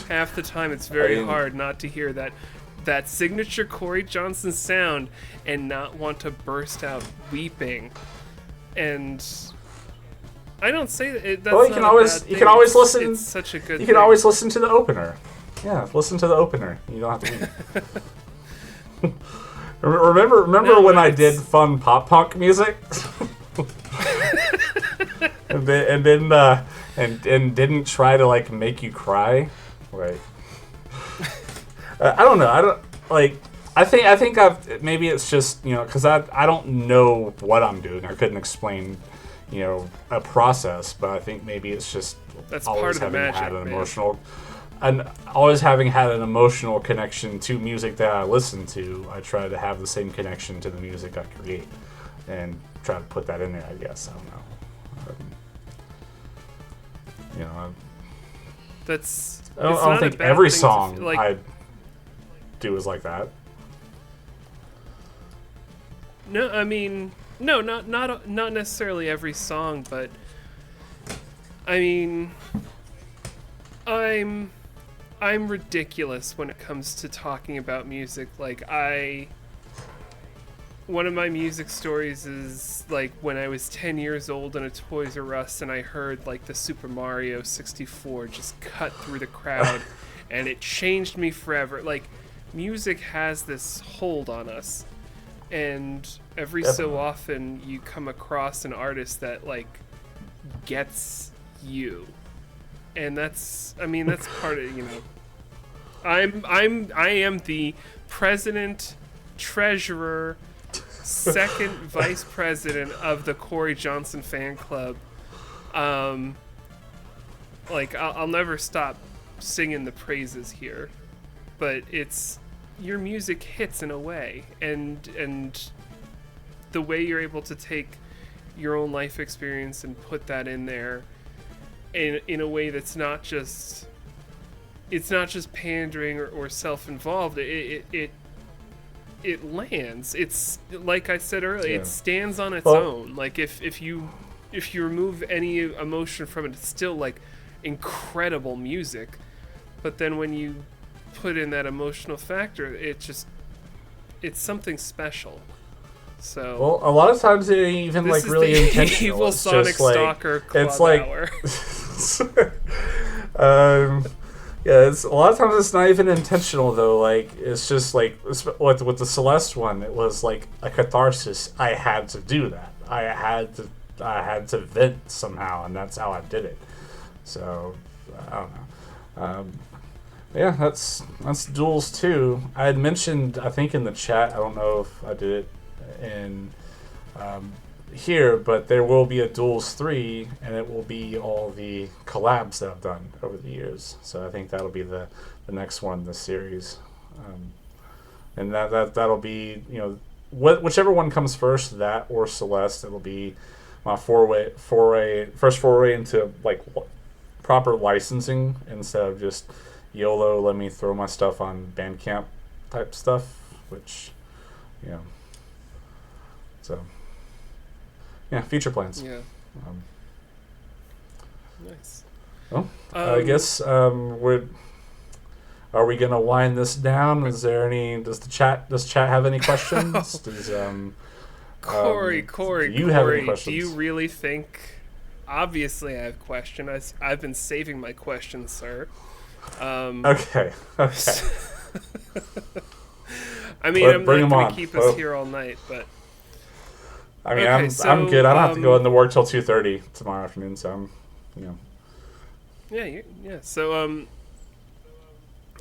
half the time it's very hard not to hear that signature Cory Johnson sound and not want to burst out weeping. And I don't say that. That's well, you can always listen. It's such a good. You can always listen to the opener. Yeah, listen to the opener. You don't have to weep. Remember when I did fun pop punk music? and didn't try to like make you cry, right? I don't know. I don't like. I think maybe it's just because I don't know what I'm doing. I couldn't explain a process, but I think maybe it's just that's always part of the magic, had an emotional. And always having had an emotional connection to music that I listen to, I try to have the same connection to the music I create, and try to put that in there. I guess I don't know. That's. I don't think every song I do is like that. No, I mean, no, not necessarily every song, but I mean, I I'm ridiculous when it comes to talking about music. Like, one of my music stories is like when I was 10 years old in a Toys R Us and I heard like the Super Mario 64 just cut through the crowd and it changed me forever. Like, music has this hold on us, and every so often you come across an artist that like gets you. And that's part of, I am the president, treasurer, second vice president of the Cory Johnson fan club. Like, I'll never stop singing the praises here, but your music hits in a way, and the way you're able to take your own life experience and put that in there in a way that's not just pandering or self-involved. It lands. It's like I said earlier. It stands on its own. Like, if you remove any emotion from it, it's still like incredible music. But then when you put in that emotional factor, it's something special. So, well, a lot of times it ain't even like really intentional. Evil it's Sonic just, like, Stalker Club it's like, Hour. Yeah, it's a lot of times it's not even intentional though. Like, it's just like with the Celeste one, it was like a catharsis. I had to do that. I had to vent somehow, and that's how I did it. So I don't know. Yeah, that's Duels 2. I had mentioned, I think in the chat, I don't know if I did it in here, but there will be a Duels 3, and it will be all the collabs that I've done over the years. So I think that'll be the next one in this series, and that'll be, whichever one comes first, that or Celeste. It'll be my first foray into like proper licensing instead of just YOLO, let me throw my stuff on Bandcamp type stuff, which, so, yeah, future plans. Yeah. Nice. Well, I guess are we gonna wind this down? Is there any? Does chat have any questions? Does Cory, do you have any questions? Do you really think? Obviously, I have questions. I've been saving my questions, sir. Okay. I mean, I'm not going to keep us here all night, but I mean, I'm good. I don't have to go into work till 2:30 tomorrow afternoon, so I'm, Yeah. So,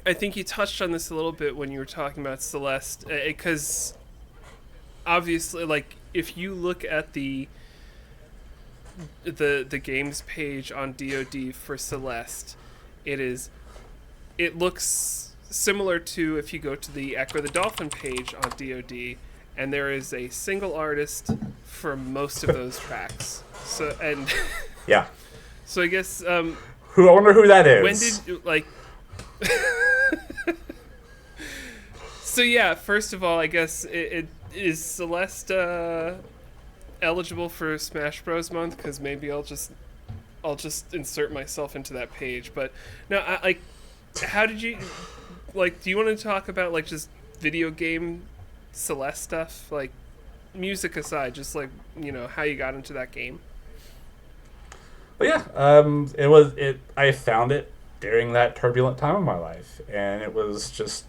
I think you touched on this a little bit when you were talking about Celeste, because obviously, like, if you look at the games page on DoD for Celeste, it looks similar to if you go to the Echo the Dolphin page on DoD, and there is a single artist for most of those tracks. So, and yeah. So I guess I wonder who that is. When did like? So yeah, first of all, I guess it is Celeste eligible for Smash Bros month, because maybe I'll just insert myself into that page. But no, how did you do you want to talk about like just video game Celeste stuff, like music aside, just like how you got into that game? But yeah, I found it during that turbulent time of my life, and it was just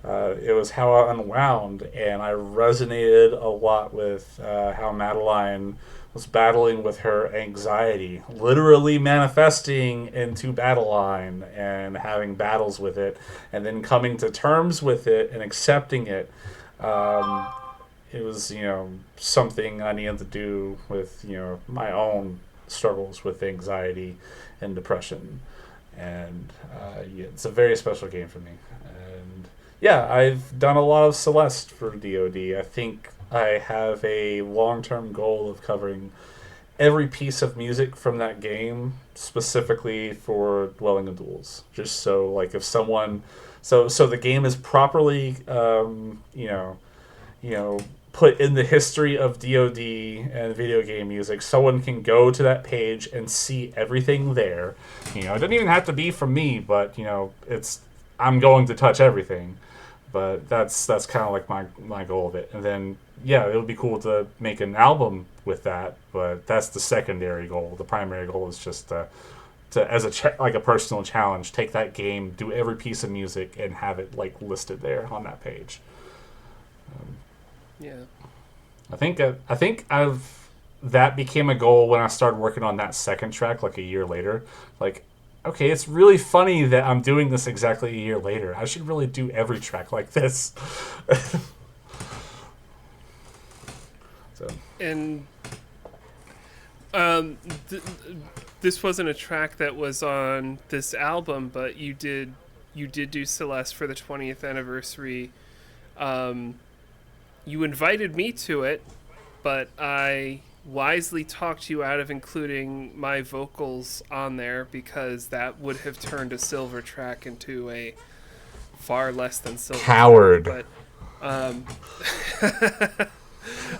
it was how I unwound, and I resonated a lot with how Madeline was battling with her anxiety, literally manifesting into battle line and having battles with it, and then coming to terms with it and accepting it. It was, something I needed to do with, my own struggles with anxiety and depression. And it's a very special game for me. And yeah, I've done a lot of Celeste for DoD. I think I have a long-term goal of covering every piece of music from that game, specifically for Dwelling of Duels. Just so, like, if someone, so the game is properly, put in the history of DoD and video game music, someone can go to that page and see everything there. It doesn't even have to be from me, but it's I'm going to touch everything. But that's kind of like my goal of it. And then, yeah, it would be cool to make an album with that, but that's the secondary goal. The primary goal is just to as a personal challenge, take that game, do every piece of music, and have it like listed there on that page. Yeah. I think that became a goal when I started working on that second track like a year later. Like, okay, it's really funny that I'm doing this exactly a year later. I should really do every track like this. So. And this wasn't a track that was on this album, but you did do Celeste for the 20th anniversary. You invited me to it, but I wisely talked you out of including my vocals on there because that would have turned a silver track into a far less than silver coward track. But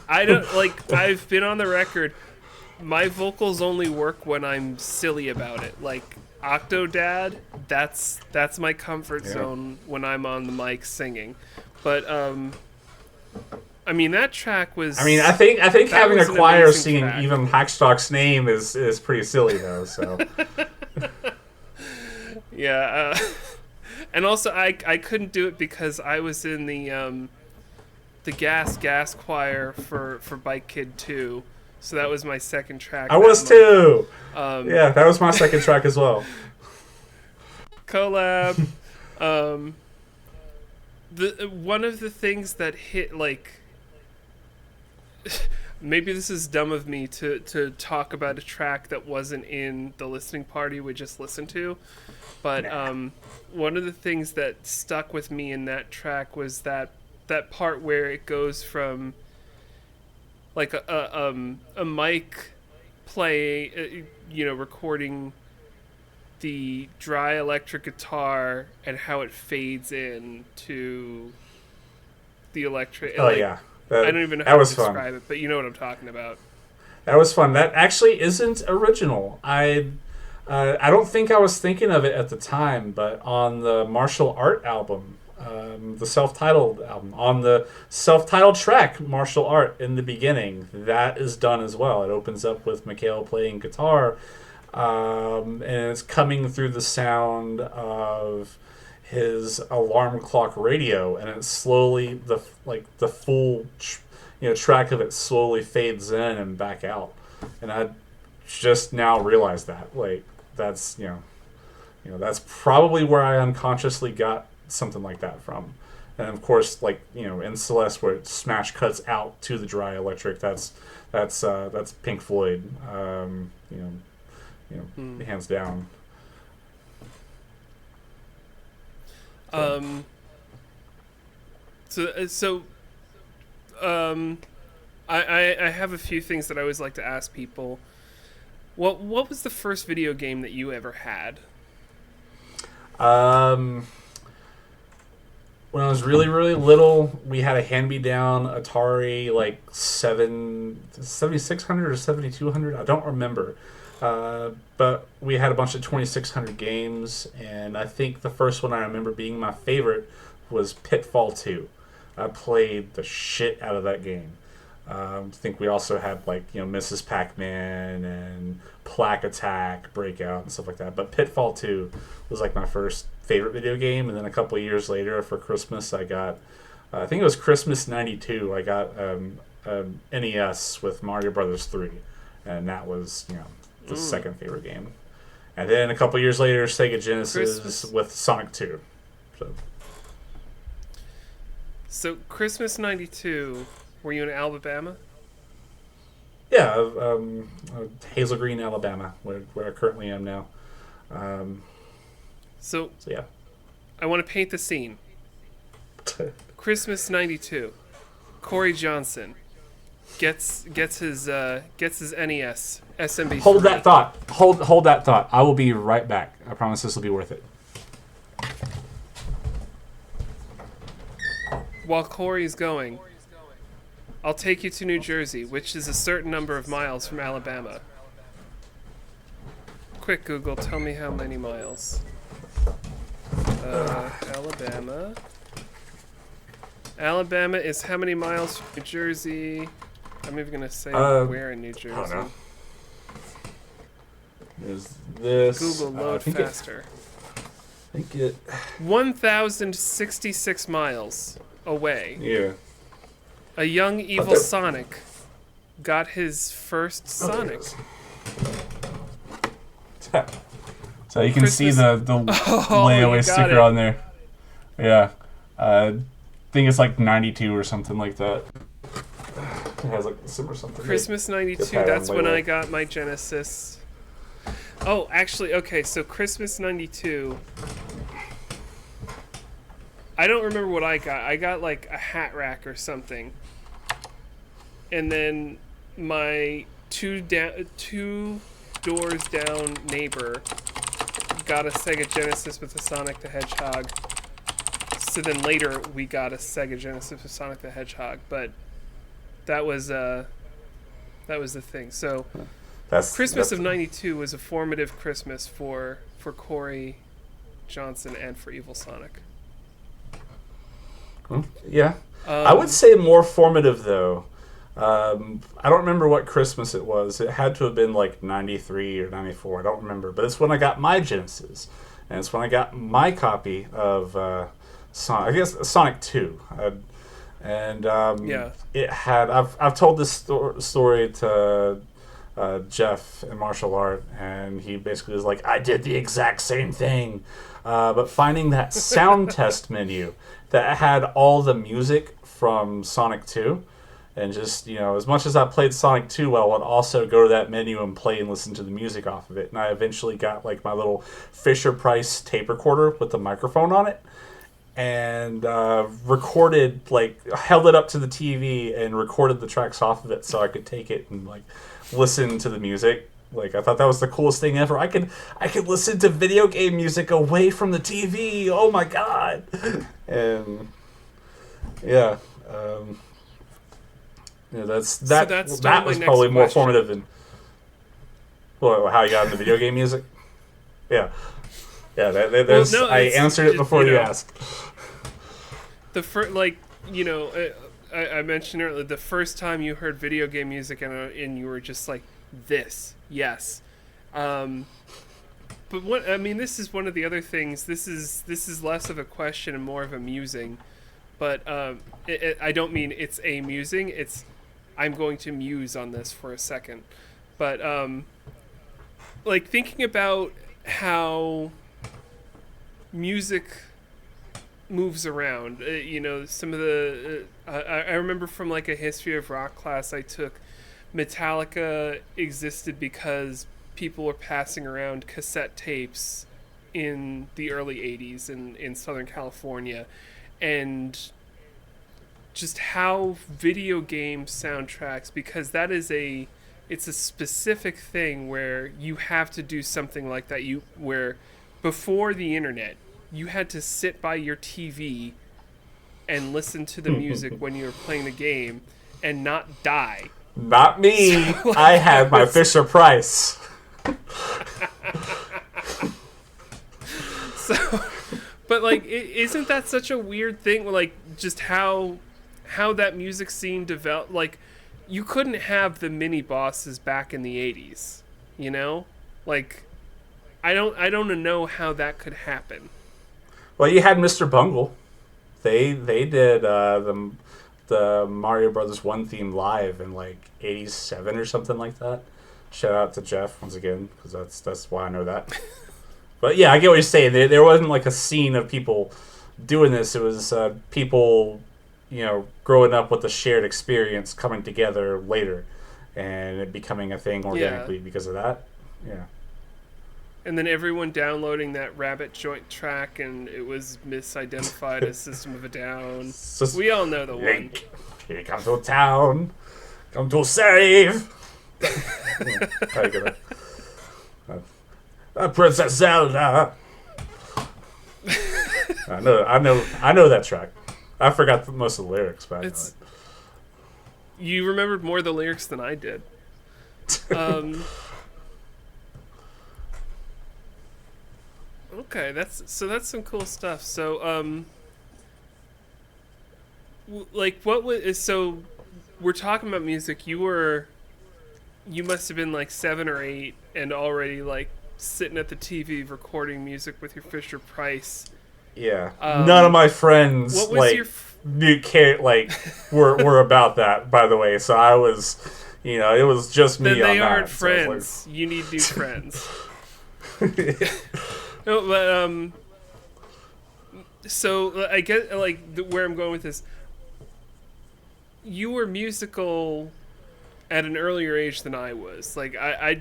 I don't like, I've been on the record, my vocals only work when I'm silly about it. Like Octodad, that's my comfort zone when I'm on the mic singing. But I mean, that track was... I mean, I think having a choir singing even Hackstock's name is pretty silly, though, so... Yeah, and also I couldn't do it because I was in the gas choir for Bike Kid 2, so that was my second track. I was too! Yeah, that was my second track as well. Collab. One of the things that hit, like... Maybe this is dumb of me to talk about a track that wasn't in the listening party we just listened to, but one of the things that stuck with me in that track was that part where it goes from like a mic play, recording the dry electric guitar and how it fades in to the electric. Oh, yeah. I don't even know how to describe it, but you know what I'm talking about. That was fun. That actually isn't original. I don't think I was thinking of it at the time, but on the martial art album, the self-titled album, on the self-titled track, Martial Art, in the beginning, that is done as well. It opens up with Mikhail playing guitar, and it's coming through the sound of his alarm clock radio, and it slowly the full track of it slowly fades in and back out. And I just now realized that that's that's probably where I unconsciously got something like that from. And of course, in Celeste, where it smash cuts out to the dry electric, that's Pink Floyd, hands down. I have a few things that I always like to ask people. What was the first video game that you ever had? When I was really, really little, we had a hand-me-down Atari, 7600 or 7200. I don't remember. But we had a bunch of 2600 games, and I think the first one I remember being my favorite was Pitfall 2. I played the shit out of that game. I think we also had Mrs. Pac-Man and Plaque Attack, Breakout, and stuff like that. But Pitfall 2 was my first favorite video game, and then a couple of years later for Christmas I got, I think it was Christmas '92, I got NES with Mario Brothers 3, and that was the second favorite game. And then a couple years later, Sega Genesis with Sonic 2. So Christmas '92, were you in Alabama? Yeah, Hazel Green, Alabama, where I currently am now. So yeah. I want to paint the scene. Christmas '92, Cory Johnson gets his NES SMB. Hold that thought. Hold that thought. I will be right back. I promise this will be worth it. While Cory's going, I'll take you to New Jersey, which is a certain number of miles from Alabama. Quick Google, tell me how many miles. Alabama. Alabama is how many miles from New Jersey? I'm even gonna say where in New Jersey. I don't know. There's this. Google load faster. I think it. 1,066 miles away. Yeah. A young evil Sonic got his first Sonic. So you can see the layaway sticker on there. Yeah. I think it's like 92 or something like that. It has like some or something. Christmas 92, that's when I got my Genesis. Oh, actually, okay, so Christmas 92. I don't remember what I got. I got like a hat rack or something. And then my two doors down neighbor got a Sega Genesis with a Sonic the Hedgehog. So then later we got a Sega Genesis with Sonic the Hedgehog, but that was the thing. So Christmas of '92 was a formative Christmas for Cory Johnson and for Evil Sonic. Yeah. I would say more formative, though. I don't remember what Christmas it was. It had to have been like 93 or 94. I don't remember. But it's when I got my Genesis. And it's when I got my copy of Sonic, I guess Sonic 2. It had... I've told this story to Jeff in martial art, and he basically was like, I did the exact same thing. But finding that sound test menu that had all the music from Sonic 2, and just, as much as I played Sonic 2 well, I would also go to that menu and play and listen to the music off of it. And I eventually got like my little Fisher-Price tape recorder with the microphone on it, and recorded, held it up to the TV and recorded the tracks off of it so I could take it and listen to the music. I thought that was the coolest thing ever. I could listen to video game music away from the TV. Oh my god! And yeah, that was probably more formative than how you got into video game music. Yeah. I answered it before you asked. The first, I mentioned earlier, the first time you heard video game music and you were just like, this, yes. But this is one of the other things. This is less of a question and more of a musing. But I don't mean it's a musing. It's I'm going to muse on this for a second. But thinking about how music moves around. Some of the I remember from a history of rock class I took, Metallica existed because people were passing around cassette tapes in the early 80s in Southern California, and just how video game soundtracks, because it's a specific thing where you have to do something like that. Where before the internet, you had to sit by your TV and listen to the music when you were playing the game and not die. Not me. I had my Fisher Price. But isn't that such a weird thing? Just how that music scene developed. You couldn't have the mini bosses back in the 80s. I don't know how that could happen. Well, you had Mr. Bungle. They did the Mario Brothers 1 theme live in 87 or something like that. Shout out to Jeff once again, because that's why I know that. But yeah, I get what you're saying. There wasn't a scene of people doing this. It was people, growing up with a shared experience coming together later, and it becoming a thing organically because of that. Yeah. And then everyone downloading that Rabbit Joint track, and it was misidentified as System of a Down. We all know the one. Here comes to town. Come to save. Princess Zelda. I know that track. I forgot most of the lyrics, but I know it. You remembered more of the lyrics than I did. Okay, that's some cool stuff. So, like, what was so? We're talking about music. You must have been like 7 or 8 and already like sitting at the TV recording music with your Fisher Price. Yeah. None of my friends What was like your were about that, by the way. So I was, it was just me then on they that. aren't So I was friends. You need new friends. No, but so I get like where I'm going with this. You were musical at an earlier age than I was. Like I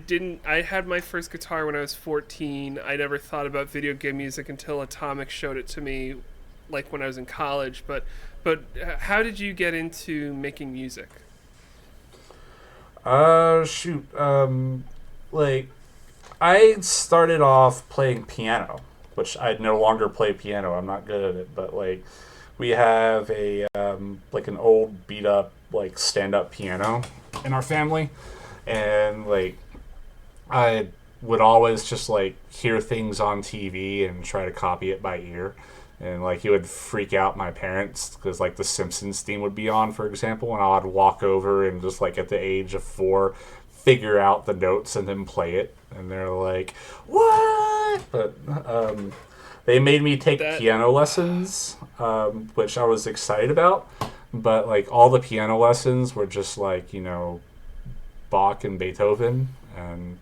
had my first guitar when I was 14. I never thought about video game music until Atomic showed it to me, like when I was in college. But how did you get into making music? Shoot. Like, I started off playing piano, which I no longer play piano. I'm not good at it, but like, we have a like an old beat up like stand up piano in our family, and like, I would always just like hear things on TV and try to copy it by ear. And like, it would freak out my parents because like the Simpsons theme would be on, for example, and I'd walk over and just like at the age of 4 figure out the notes and then play it, and they're like, "What?" But they made me take piano lessons, which I was excited about. But like, all the piano lessons were just like, Bach and Beethoven, and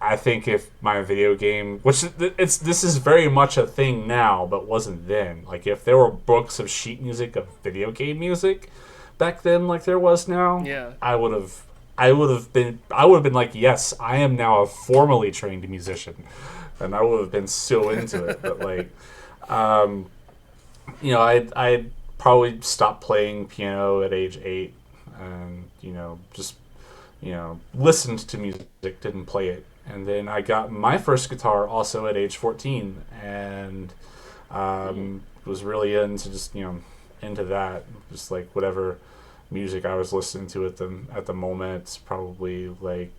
I think if my video game, which this is very much a thing now, but wasn't then. Like, if there were books of sheet music of video game music back then, like there was now, Yeah. I would have been like, yes, I am now a formally trained musician, and I would have been so into it. But like, I probably stopped playing piano at age 8, and just listened to music, didn't play it. And then I got my first guitar also at age 14, and was really into just into that, just like whatever music I was listening to at the moment, probably like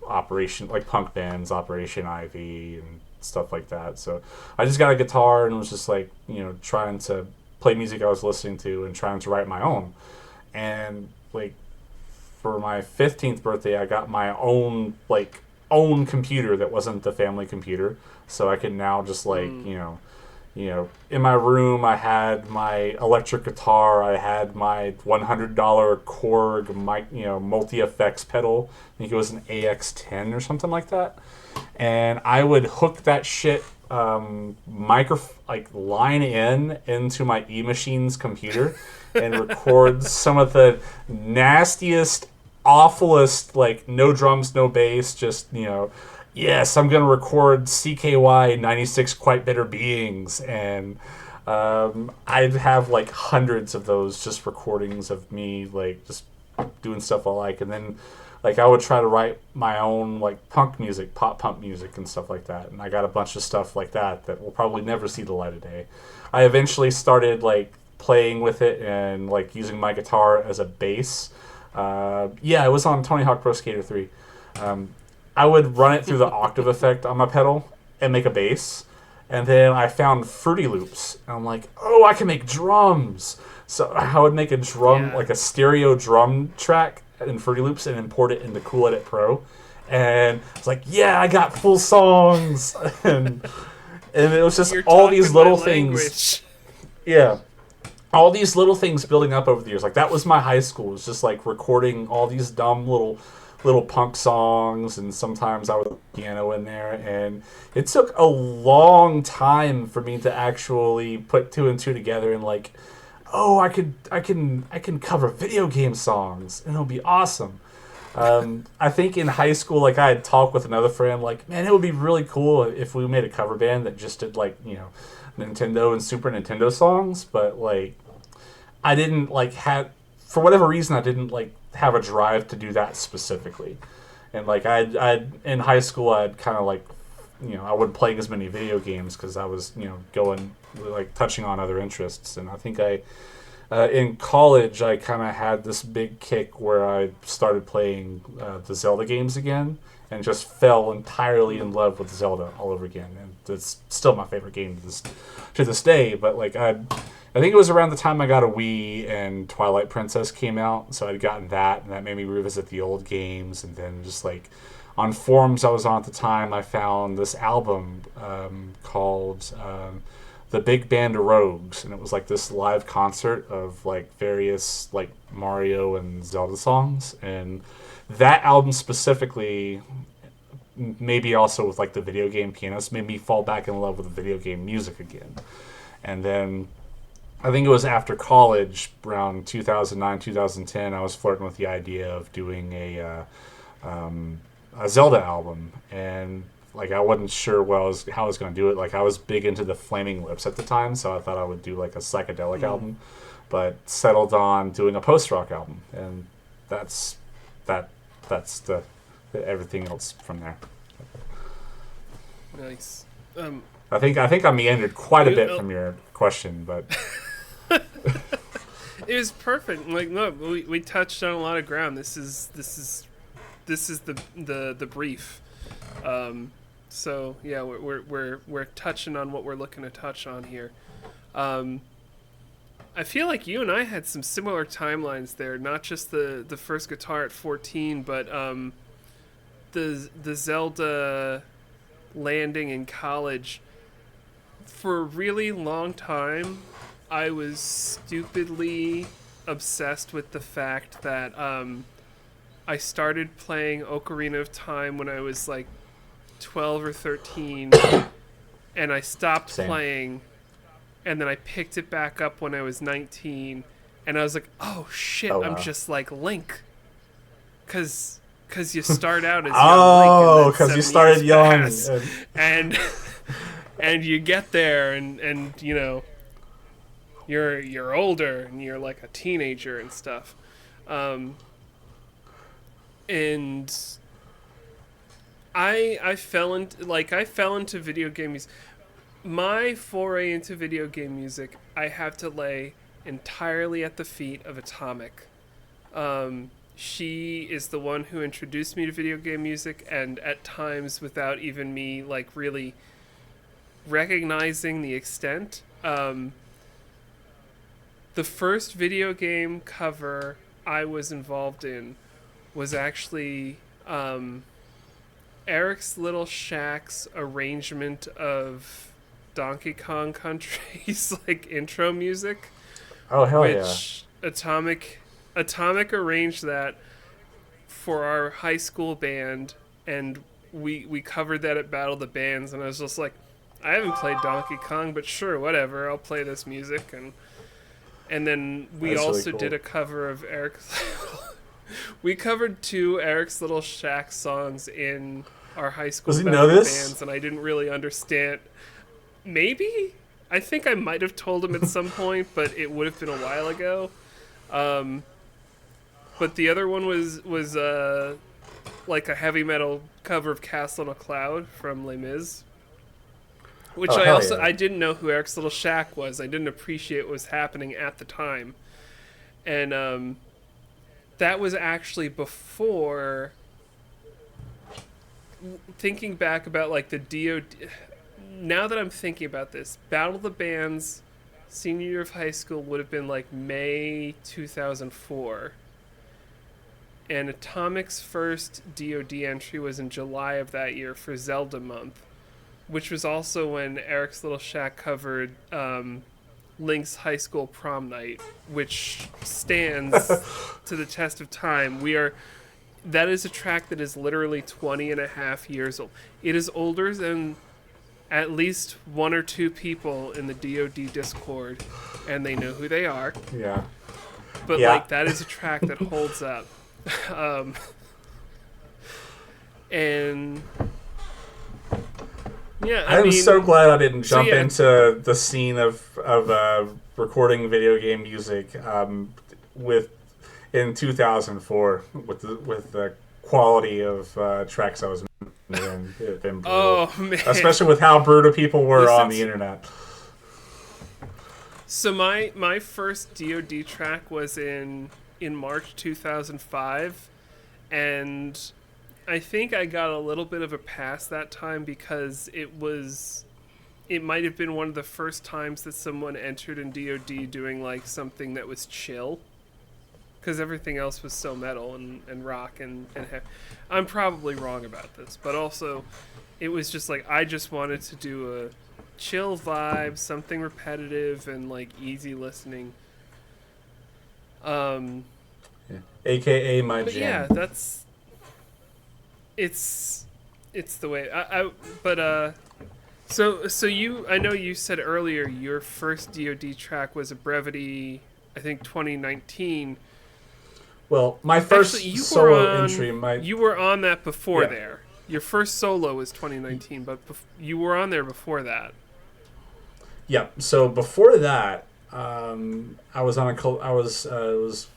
Operation, like punk bands, Operation Ivy and stuff like that. So I just got a guitar and was just like trying to play music I was listening to and trying to write my own. And like, for my 15th birthday, I got my own computer that wasn't the family computer, so I can now just like in my room, I had my electric guitar, I had my $100 Korg multi effects pedal. I think it was an AX10 or something like that, and I would hook that shit line in into my E-Machine's computer and record some of the nastiest, awfulest, like no drums, no bass, just yes, I'm gonna record CKY 96 Quite Bitter Beings, and I'd have like hundreds of those just recordings of me like just doing stuff I like, and then like I would try to write my own like punk music, pop punk music and stuff like that, and I got a bunch of stuff like that will probably never see the light of day. I eventually started like playing with it and like using my guitar as a bass. It was on Tony Hawk Pro Skater 3. I would run it through the octave effect on my pedal and make a bass. And then I found Fruity Loops. And I'm like, oh, I can make drums. So I would make a drum, like a stereo drum track in Fruity Loops and import it into Cool Edit Pro. And it's like, yeah, I got full songs. and it was just all these little things. Yeah. All these little things building up over the years. Like, that was my high school. It was just like recording all these dumb little punk songs, and sometimes I would put piano in there, and it took a long time for me to actually put 2 and 2 together and like, oh, I can cover video game songs and it'll be awesome. I think in high school, like, I had talked with another friend, like, man, it would be really cool if we made a cover band that just did like Nintendo and Super Nintendo songs, but like, I didn't like for whatever reason, I didn't like have a drive to do that specifically. And like, I'd in high school, I'd kind of like, I wouldn't play as many video games because I was, going like touching on other interests. And I think in college, I kind of had this big kick where I started playing the Zelda games again. and just fell entirely in love with Zelda all over again. And it's still my favorite game to this day. But like I think it was around the time I got a Wii and Twilight Princess came out, so I'd gotten that, and that made me revisit the old games. And then just like on forums I was on at the time, I found this album called The Big Band of Rogues, and it was like this live concert of like various like Mario and Zelda songs. And that album specifically, maybe also with like the video game pianist, made me fall back in love with video game music again. And then I think it was after college, around 2009, 2010, I was flirting with the idea of doing a Zelda album, and like I wasn't sure how I was going to do it. Like I was big into the Flaming Lips at the time, so I thought I would do like a psychedelic album, but settled on doing a post-rock album, and that's the everything else from there. Nice. I think I meandered quite a bit from your question, but it was perfect. Like, look, we touched on a lot of ground. This is the brief. So yeah, we're touching on what we're looking to touch on here. I feel like you and I had some similar timelines there. Not just the first guitar at 14, but the Zelda landing in college. For a really long time, I was stupidly obsessed with the fact that I started playing Ocarina of Time when I was like 12 or 13, and I stopped playing, and then I picked it back up when I was 19, and I was like, oh shit, I'm just like Link. Cause you start out as young Link, because you started young, and you get there, and you know, you're older, and you're like a teenager and stuff, and I fell into video game music. My foray into video game music, I have to lay entirely at the feet of Atomic. She is the one who introduced me to video game music, and at times, without even me like really recognizing the extent, the first video game cover I was involved in was actually Eric's Little Shack's arrangement of Donkey Kong Country's like intro music. Oh hell which Atomic arranged that for our high school band, and we covered that at Battle of the Bands, and I was just like, I haven't played Donkey Kong, but sure, whatever, I'll play this music. And then we That's also really cool. did a cover of Eric's we covered 2 Eric's Little Shack songs in our high school Does he Battle know of the this? Bands, and I didn't really understand. Maybe? I think I might have told him at some point, but it would have been a while ago. But the other one was like a heavy metal cover of Castle on a Cloud from Les Mis. Which I didn't know who Eric's Little Shack was. I didn't appreciate what was happening at the time. And that was actually before, thinking back about like the DOD. Now that I'm thinking about this, Battle of the Bands senior year of high school would have been like May 2004. And Atomic's first DOD entry was in July of that year for Zelda month, which was also when Eric's Little Shack covered Link's High School Prom Night, which stands to the test of time. That is a track that is literally 20 and a half years old. It is older than at least 1 or 2 people in the DOD Discord, and they know who they are. Yeah. But like, that is a track that holds up. And yeah, I'm so glad I didn't jump yeah. into the scene of recording video game music in 2004 with the quality of tracks I was making. It had been brutal. Oh man, especially with how brutal people were on the internet. So my first DOD track was in March 2005, and I think I got a little bit of a pass that time because it might have been one of the first times that someone entered in DoD doing like something that was chill, because everything else was so metal and rock and I'm probably wrong about this, but also it was just like I just wanted to do a chill vibe, something repetitive and like easy listening. AKA my But jam. yeah, that's it's the way so you, I know you said earlier your first DoD track was a Brevity, I think 2019. Well, my first Actually, solo entry, you were on that before Yeah. there. Your first solo was 2019, but you were on there before that. Yeah. So before that, I was on it was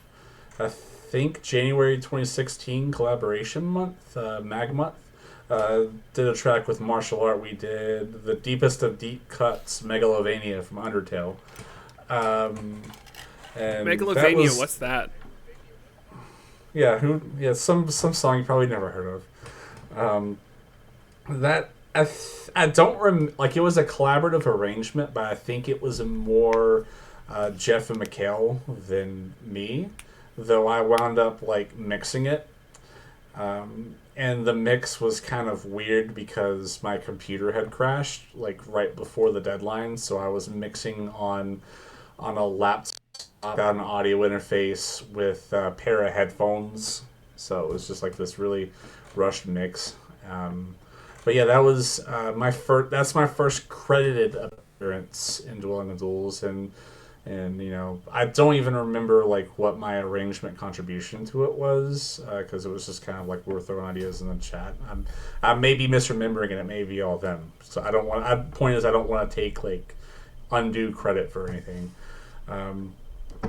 I think January 2016 collaboration month, Mag month. Did a track with Martial Art. We did the Deepest of Deep Cuts, Megalovania from Undertale. And Megalovania, what's that? Yeah, some song you probably never heard of. That I don't like. It was a collaborative arrangement, but I think it was more Jeff and Mikhail than me. Though I wound up like mixing it, and the mix was kind of weird because my computer had crashed like right before the deadline, so I was mixing on a laptop. Got an audio interface with a pair of headphones, so it was just like this really rushed mix. But yeah, that was my first. That's my first credited appearance in Dueling of Duels, and you know, I don't even remember like what my arrangement contribution to it was, because it was just kind of like we were throwing ideas in the chat. I may be misremembering, and it may be all them. So I don't want. Point is, I don't want to take like undue credit for anything.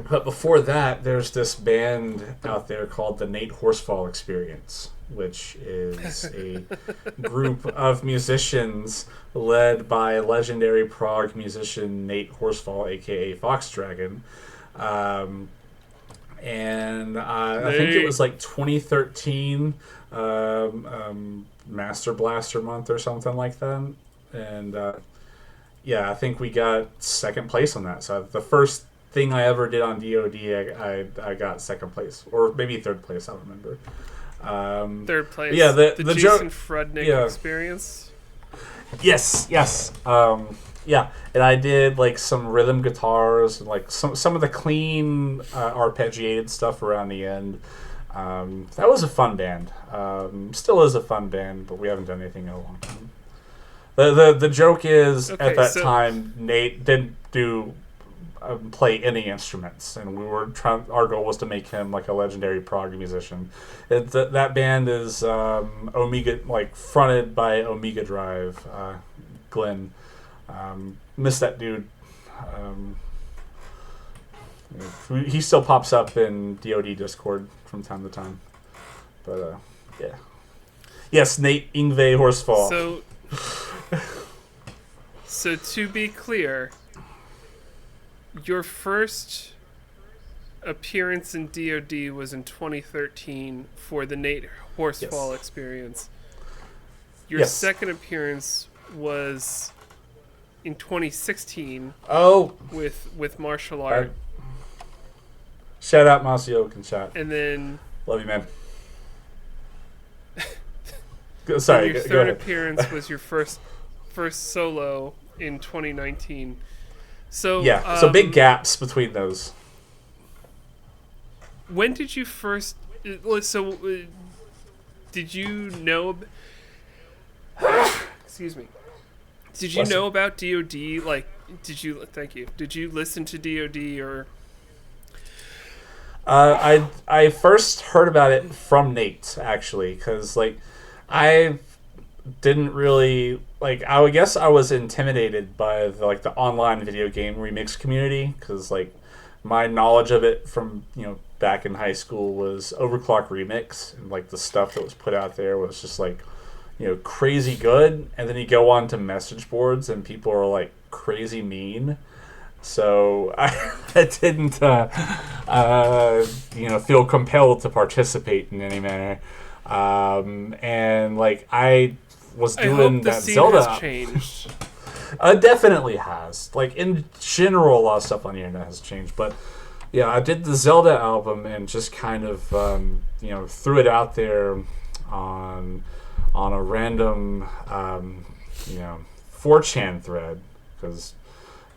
But before that, there's this band out there called the Nate Horsefall Experience, which is a group of musicians led by legendary prog musician Nate Horsefall, aka Fox Dragon. And I think it was like 2013 Master Blaster month or something like that. And yeah, I think we got second place on that. So the first thing I ever did on DoD, I got second place, or maybe third place. I don't remember. Third place. Yeah, the Jason joke, Frudnick experience. Yes. Yeah, and I did like some rhythm guitars, and like some of the clean arpeggiated stuff around the end. That was a fun band. Still is a fun band, but we haven't done anything in a long time. The joke is at that time Nate didn't play any instruments, and we were our goal was to make him like a legendary prog musician. That band is Omega, like fronted by Omega Drive, Glenn. Miss that dude. He still pops up in DoD Discord from time to time, but yeah. Yes, Nate Ingve Horsefall. So to be clear, your first appearance in DoD was in 2013 for the Nate Horsefall experience. Your second appearance was in 2016. Oh, with Martial Art. Shout out Masio in chat. And then love you, man. Sorry. Your third appearance was your first solo in 2019. So yeah, so big gaps between those. When did you first? Did you know? Excuse me. Did you know about DoD? Like, did you? Thank you. Did you listen to DoD or? I first heard about it from Nate, actually, because like I didn't really like. I guess I was intimidated by the online video game remix community, because like my knowledge of it from back in high school was Overclock Remix, and like the stuff that was put out there was just like crazy good, and then you go on to message boards and people are like crazy mean. So I didn't feel compelled to participate in any manner. And like I was I doing hope the that scene Zelda. has changed. It definitely has. Like in general, a lot of stuff on the internet has changed. But yeah, I did the Zelda album and just kind of threw it out there on a random 4chan thread because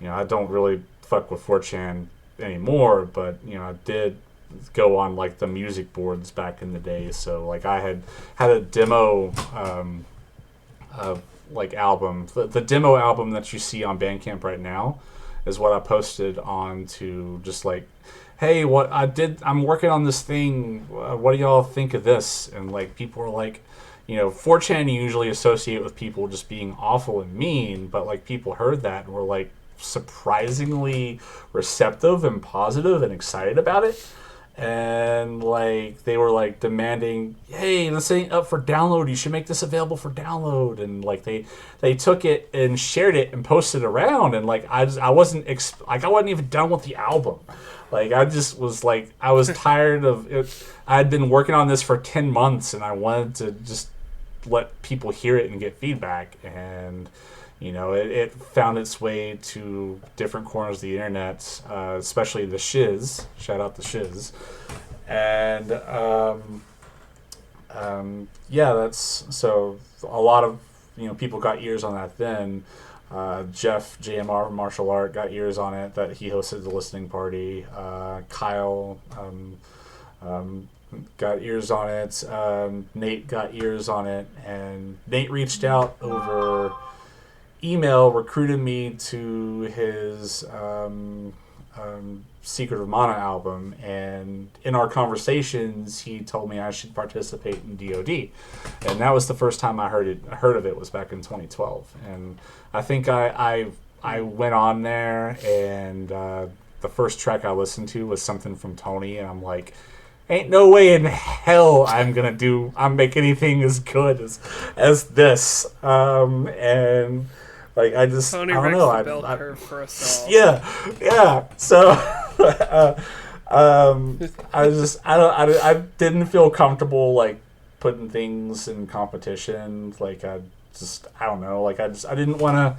I don't really fuck with 4chan anymore, but I did go on like the music boards back in the day. So like I had a demo like album. The demo album that you see on Bandcamp right now is what I posted on to just like, hey, what I did, I'm working on this thing. What do y'all think of this? And like people were like, 4chan you usually associate with people just being awful and mean, but like people heard that and were like surprisingly receptive and positive and excited about it. And like they were like demanding, hey, this ain't up for download, you should make this available for download. And like they took it and shared it and posted it around. And like I wasn't even done with the album. Like I just was like, I was tired of it. I'd been working on this for 10 months and I wanted to just let people hear it and get feedback. And it found its way to different corners of the internet, especially the shiz. Shout out the shiz. And that's so a lot of people got ears on that then. Jeff JMR from Martial Art got ears on it. That he hosted the listening party. Kyle got ears on it. Nate got ears on it, and Nate reached out over email, recruited me to his Secret of Mana album, and in our conversations he told me I should participate in DoD, and that was the first time I heard of it was back in 2012. And I think I went on there, and the first track I listened to was something from Tony, and I'm like, ain't no way in hell I'm make anything as good as this. And like I just Tony I don't Rick's know. the bell curve for us all. Yeah. So I didn't feel comfortable like putting things in competition. Like I don't know. Like I didn't want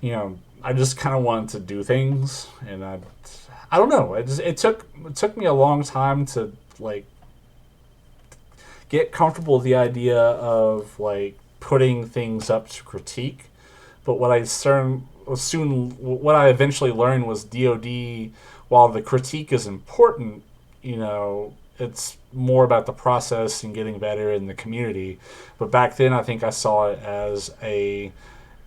to. I just kind of wanted to do things, and I don't know. It took me a long time to like get comfortable with the idea of like putting things up to critique. But what I eventually learned was DoD, while the critique is important, it's more about the process and getting better in the community. But back then, I think I saw it as a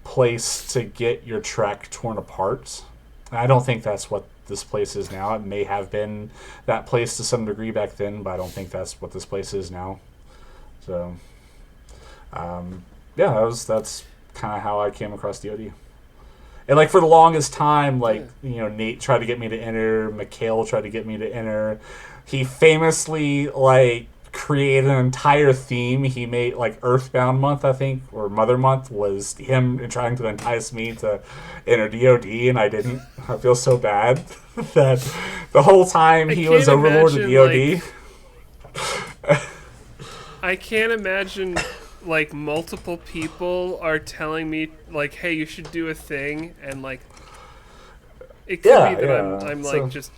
place to get your track torn apart. And I don't think that's what this place is now. It may have been that place to some degree back then, but I don't think that's what this place is now. So, that's kind of how I came across DoD. And like for the longest time, like Nate tried to get me to enter, Mikhail tried to get me to enter. He famously like created an entire theme. He made like Earthbound Month, I think, or Mother Month was him trying to entice me to enter DoD, and I didn't. I feel so bad that the whole time he was Overlord of DoD. I can't imagine like multiple people are telling me like, hey, you should do a thing, and like it could be that I'm like just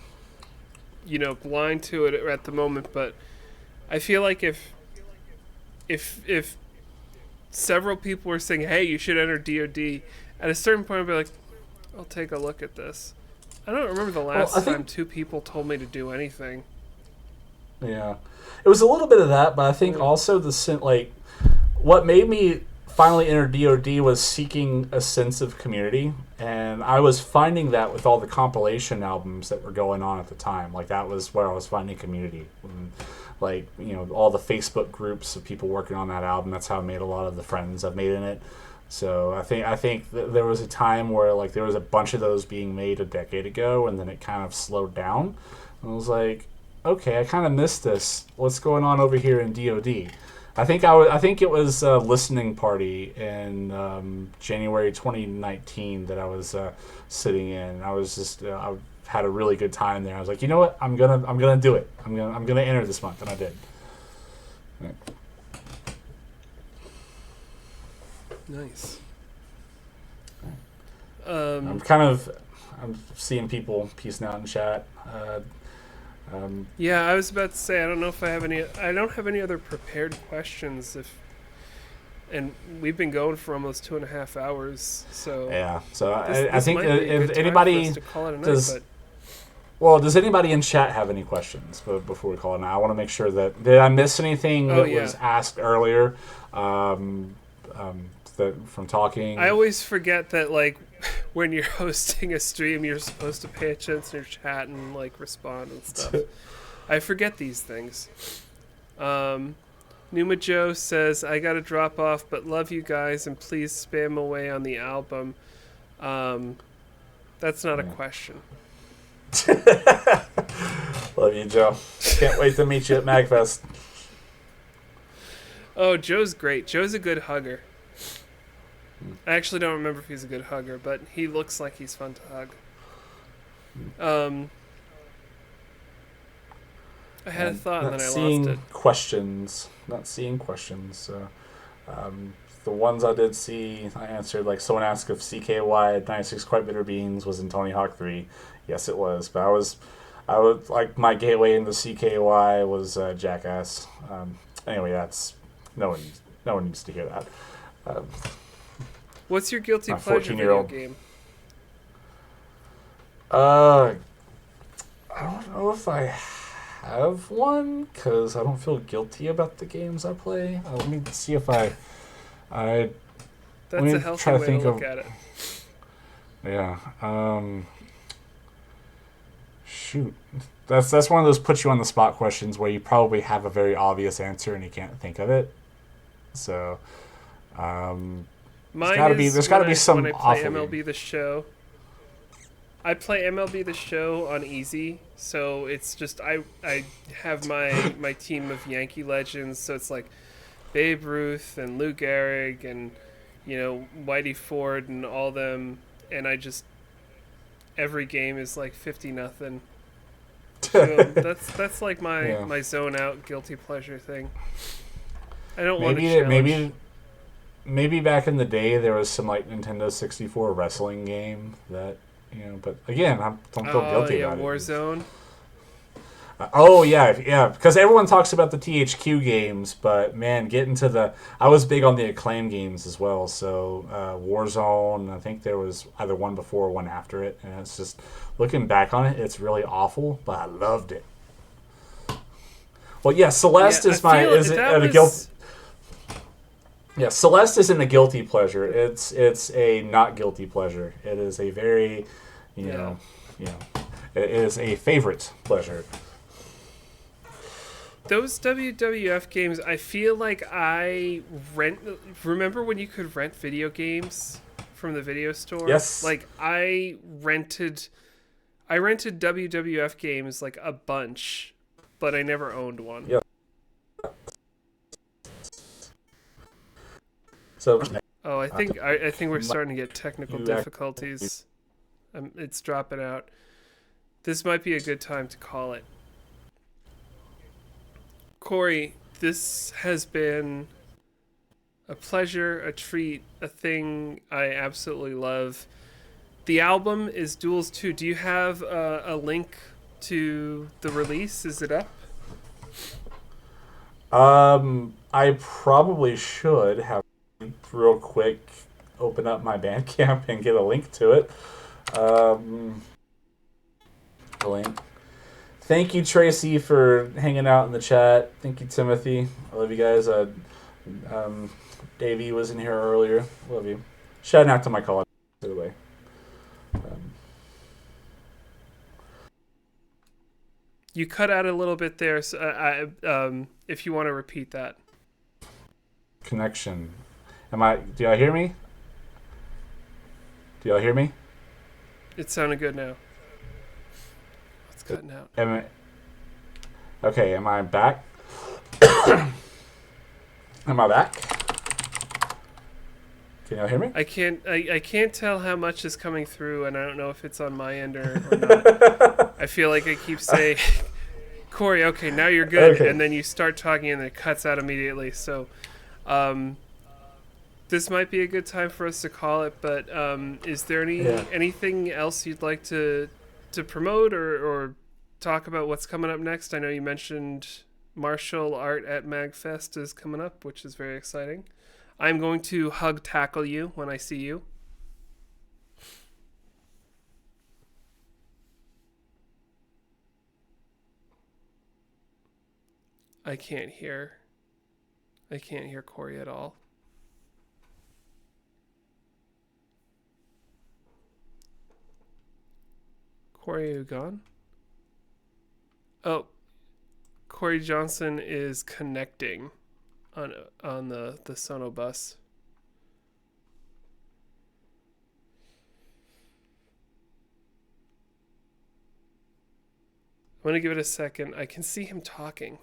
blind to it at the moment, but I feel like if several people were saying, hey, you should enter DoD, at a certain point I'd be like, I'll take a look at this. I don't remember the last time two people told me to do anything. Yeah, it was a little bit of that, but I think also what made me finally enter DoD was seeking a sense of community, and I was finding that with all the compilation albums that were going on at the time. Like that was where I was finding community. And, like all the Facebook groups of people working on that album. That's how I made a lot of the friends I've made in it. So I think there was a time where like there was a bunch of those being made a decade ago, and then it kind of slowed down. And I was like, okay, I kind of missed this. What's going on over here in DoD? I think it was a listening party in January 2019 that I was sitting in. I was just I had a really good time there. I was like, you know what? I'm gonna do it. I'm gonna enter this month, and I did. Nice. I'm seeing people piecing out in chat. Yeah, I was about to say I don't know if I have any. I don't have any other prepared questions. And we've been going for almost 2.5 hours. So Yeah. So I this think might be a good if time for anybody us to call it a night, does. but Well, does anybody in chat have any questions before we call it now? I want to make sure that did I miss anything that was asked earlier that from talking? I always forget that like when you're hosting a stream, you're supposed to pay attention to your chat and like respond and stuff. I forget these things. Numa Joe says, I gotta drop off, but love you guys and please spam away on the album. That's not a question. Love you, Joe. Can't wait to meet you at MagFest. Oh, Joe's great. Joe's a good hugger. I actually don't remember if he's a good hugger, but he looks like he's fun to hug. I had a thought and then I lost it. Not seeing questions. So, the ones I did see, I answered. Like someone asked if CKY 96 Quite Bitter Beans was in Tony Hawk 3. Yes, it was. But I would like my gateway into CKY was Jackass. Anyway, that's no one needs to hear that. What's your guilty pleasure video game? I don't know if I have one because I don't feel guilty about the games I play. Let me see if I. That's a healthy way to look at it. Yeah. Shoot. That's one of those put you on the spot questions where you probably have a very obvious answer and you can't think of it. So, there's got to be some when I play awful MLB game. The Show. I play MLB The Show on easy, so it's just I have my team of Yankee legends, so it's like Babe Ruth and Lou Gehrig and Whitey Ford and all them, and every game is like 50-0. So that's like my zone out guilty pleasure thing. I don't want to challenge. Maybe back in the day there was some like Nintendo 64 wrestling game that but again I don't feel guilty about Warzone. it. Because everyone talks about the THQ games, but man, I was big on the Acclaim games as well. So Warzone, I think there was either one before or one after it, and it's just looking back on it, it's really awful, but I loved it. Well, yeah, Celeste Yeah, Celeste isn't a guilty pleasure. It's a not guilty pleasure. It is a very, it is a favorite pleasure. Those WWF games, I feel like remember when you could rent video games from the video store? Yes. Like I rented WWF games like a bunch, but I never owned one. Yeah. So. Oh, I think we're starting to get technical difficulties. It's dropping out. This might be a good time to call it. Cory, this has been a pleasure, a treat, a thing I absolutely love. The album is Duels 2. Do you have a link to the release? Is it up? I probably should have real quick open up my Bandcamp and get a link to it. The link. Thank you, Tracy, for hanging out in the chat. Thank you, Timothy. I love you guys. Davey was in here earlier. Love you. Shout out to my college, by the way. You cut out a little bit there. So if you want to repeat that. Connection. Do y'all hear me? Do y'all hear me? It sounded good now. It's cutting out. Okay, am I back? Am I back? Can y'all hear me? I can't tell how much is coming through, and I don't know if it's on my end or not. I feel like I keep saying, Cory, okay, now you're good, Okay. and then you start talking, and it cuts out immediately. So, this might be a good time for us to call it, but is there Yeah. anything else you'd like to promote or talk about what's coming up next? I know you mentioned martial art at MagFest is coming up, which is very exciting. I'm going to hug tackle you when I see you. I can't hear Cory at all. Cory, are you gone? Oh, Cory Johnson is connecting on the Sono bus. I'm gonna give it a second. I can see him talking.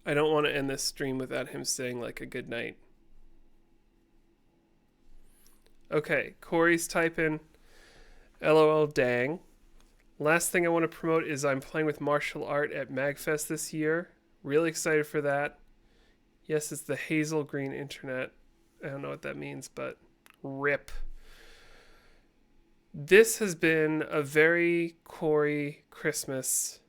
I don't want to end this stream without him saying like a good night. Okay, Cory's typing LOL dang. Last thing I want to promote is I'm playing with martial art at MagFest this year. Really excited for that. Yes, it's the Hazel Green Internet. I don't know what that means, but rip. This has been a very Cory Christmas.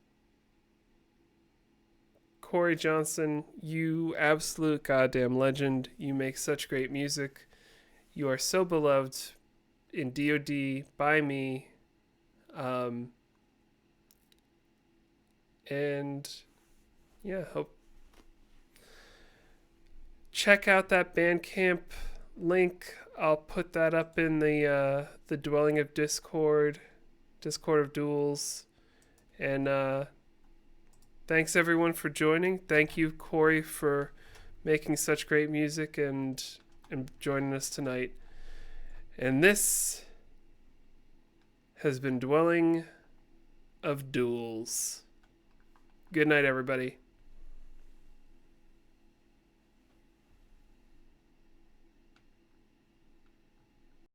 Cory Johnson, you absolute goddamn legend. You make such great music. You are so beloved in DoD by me. And yeah, hope check out that Bandcamp link. I'll put that up in the Dwelling of Discord of Duels. And thanks everyone for joining. Thank you, Cory, for making such great music and joining us tonight. And this has been Dwelling of Duels. Good night, everybody.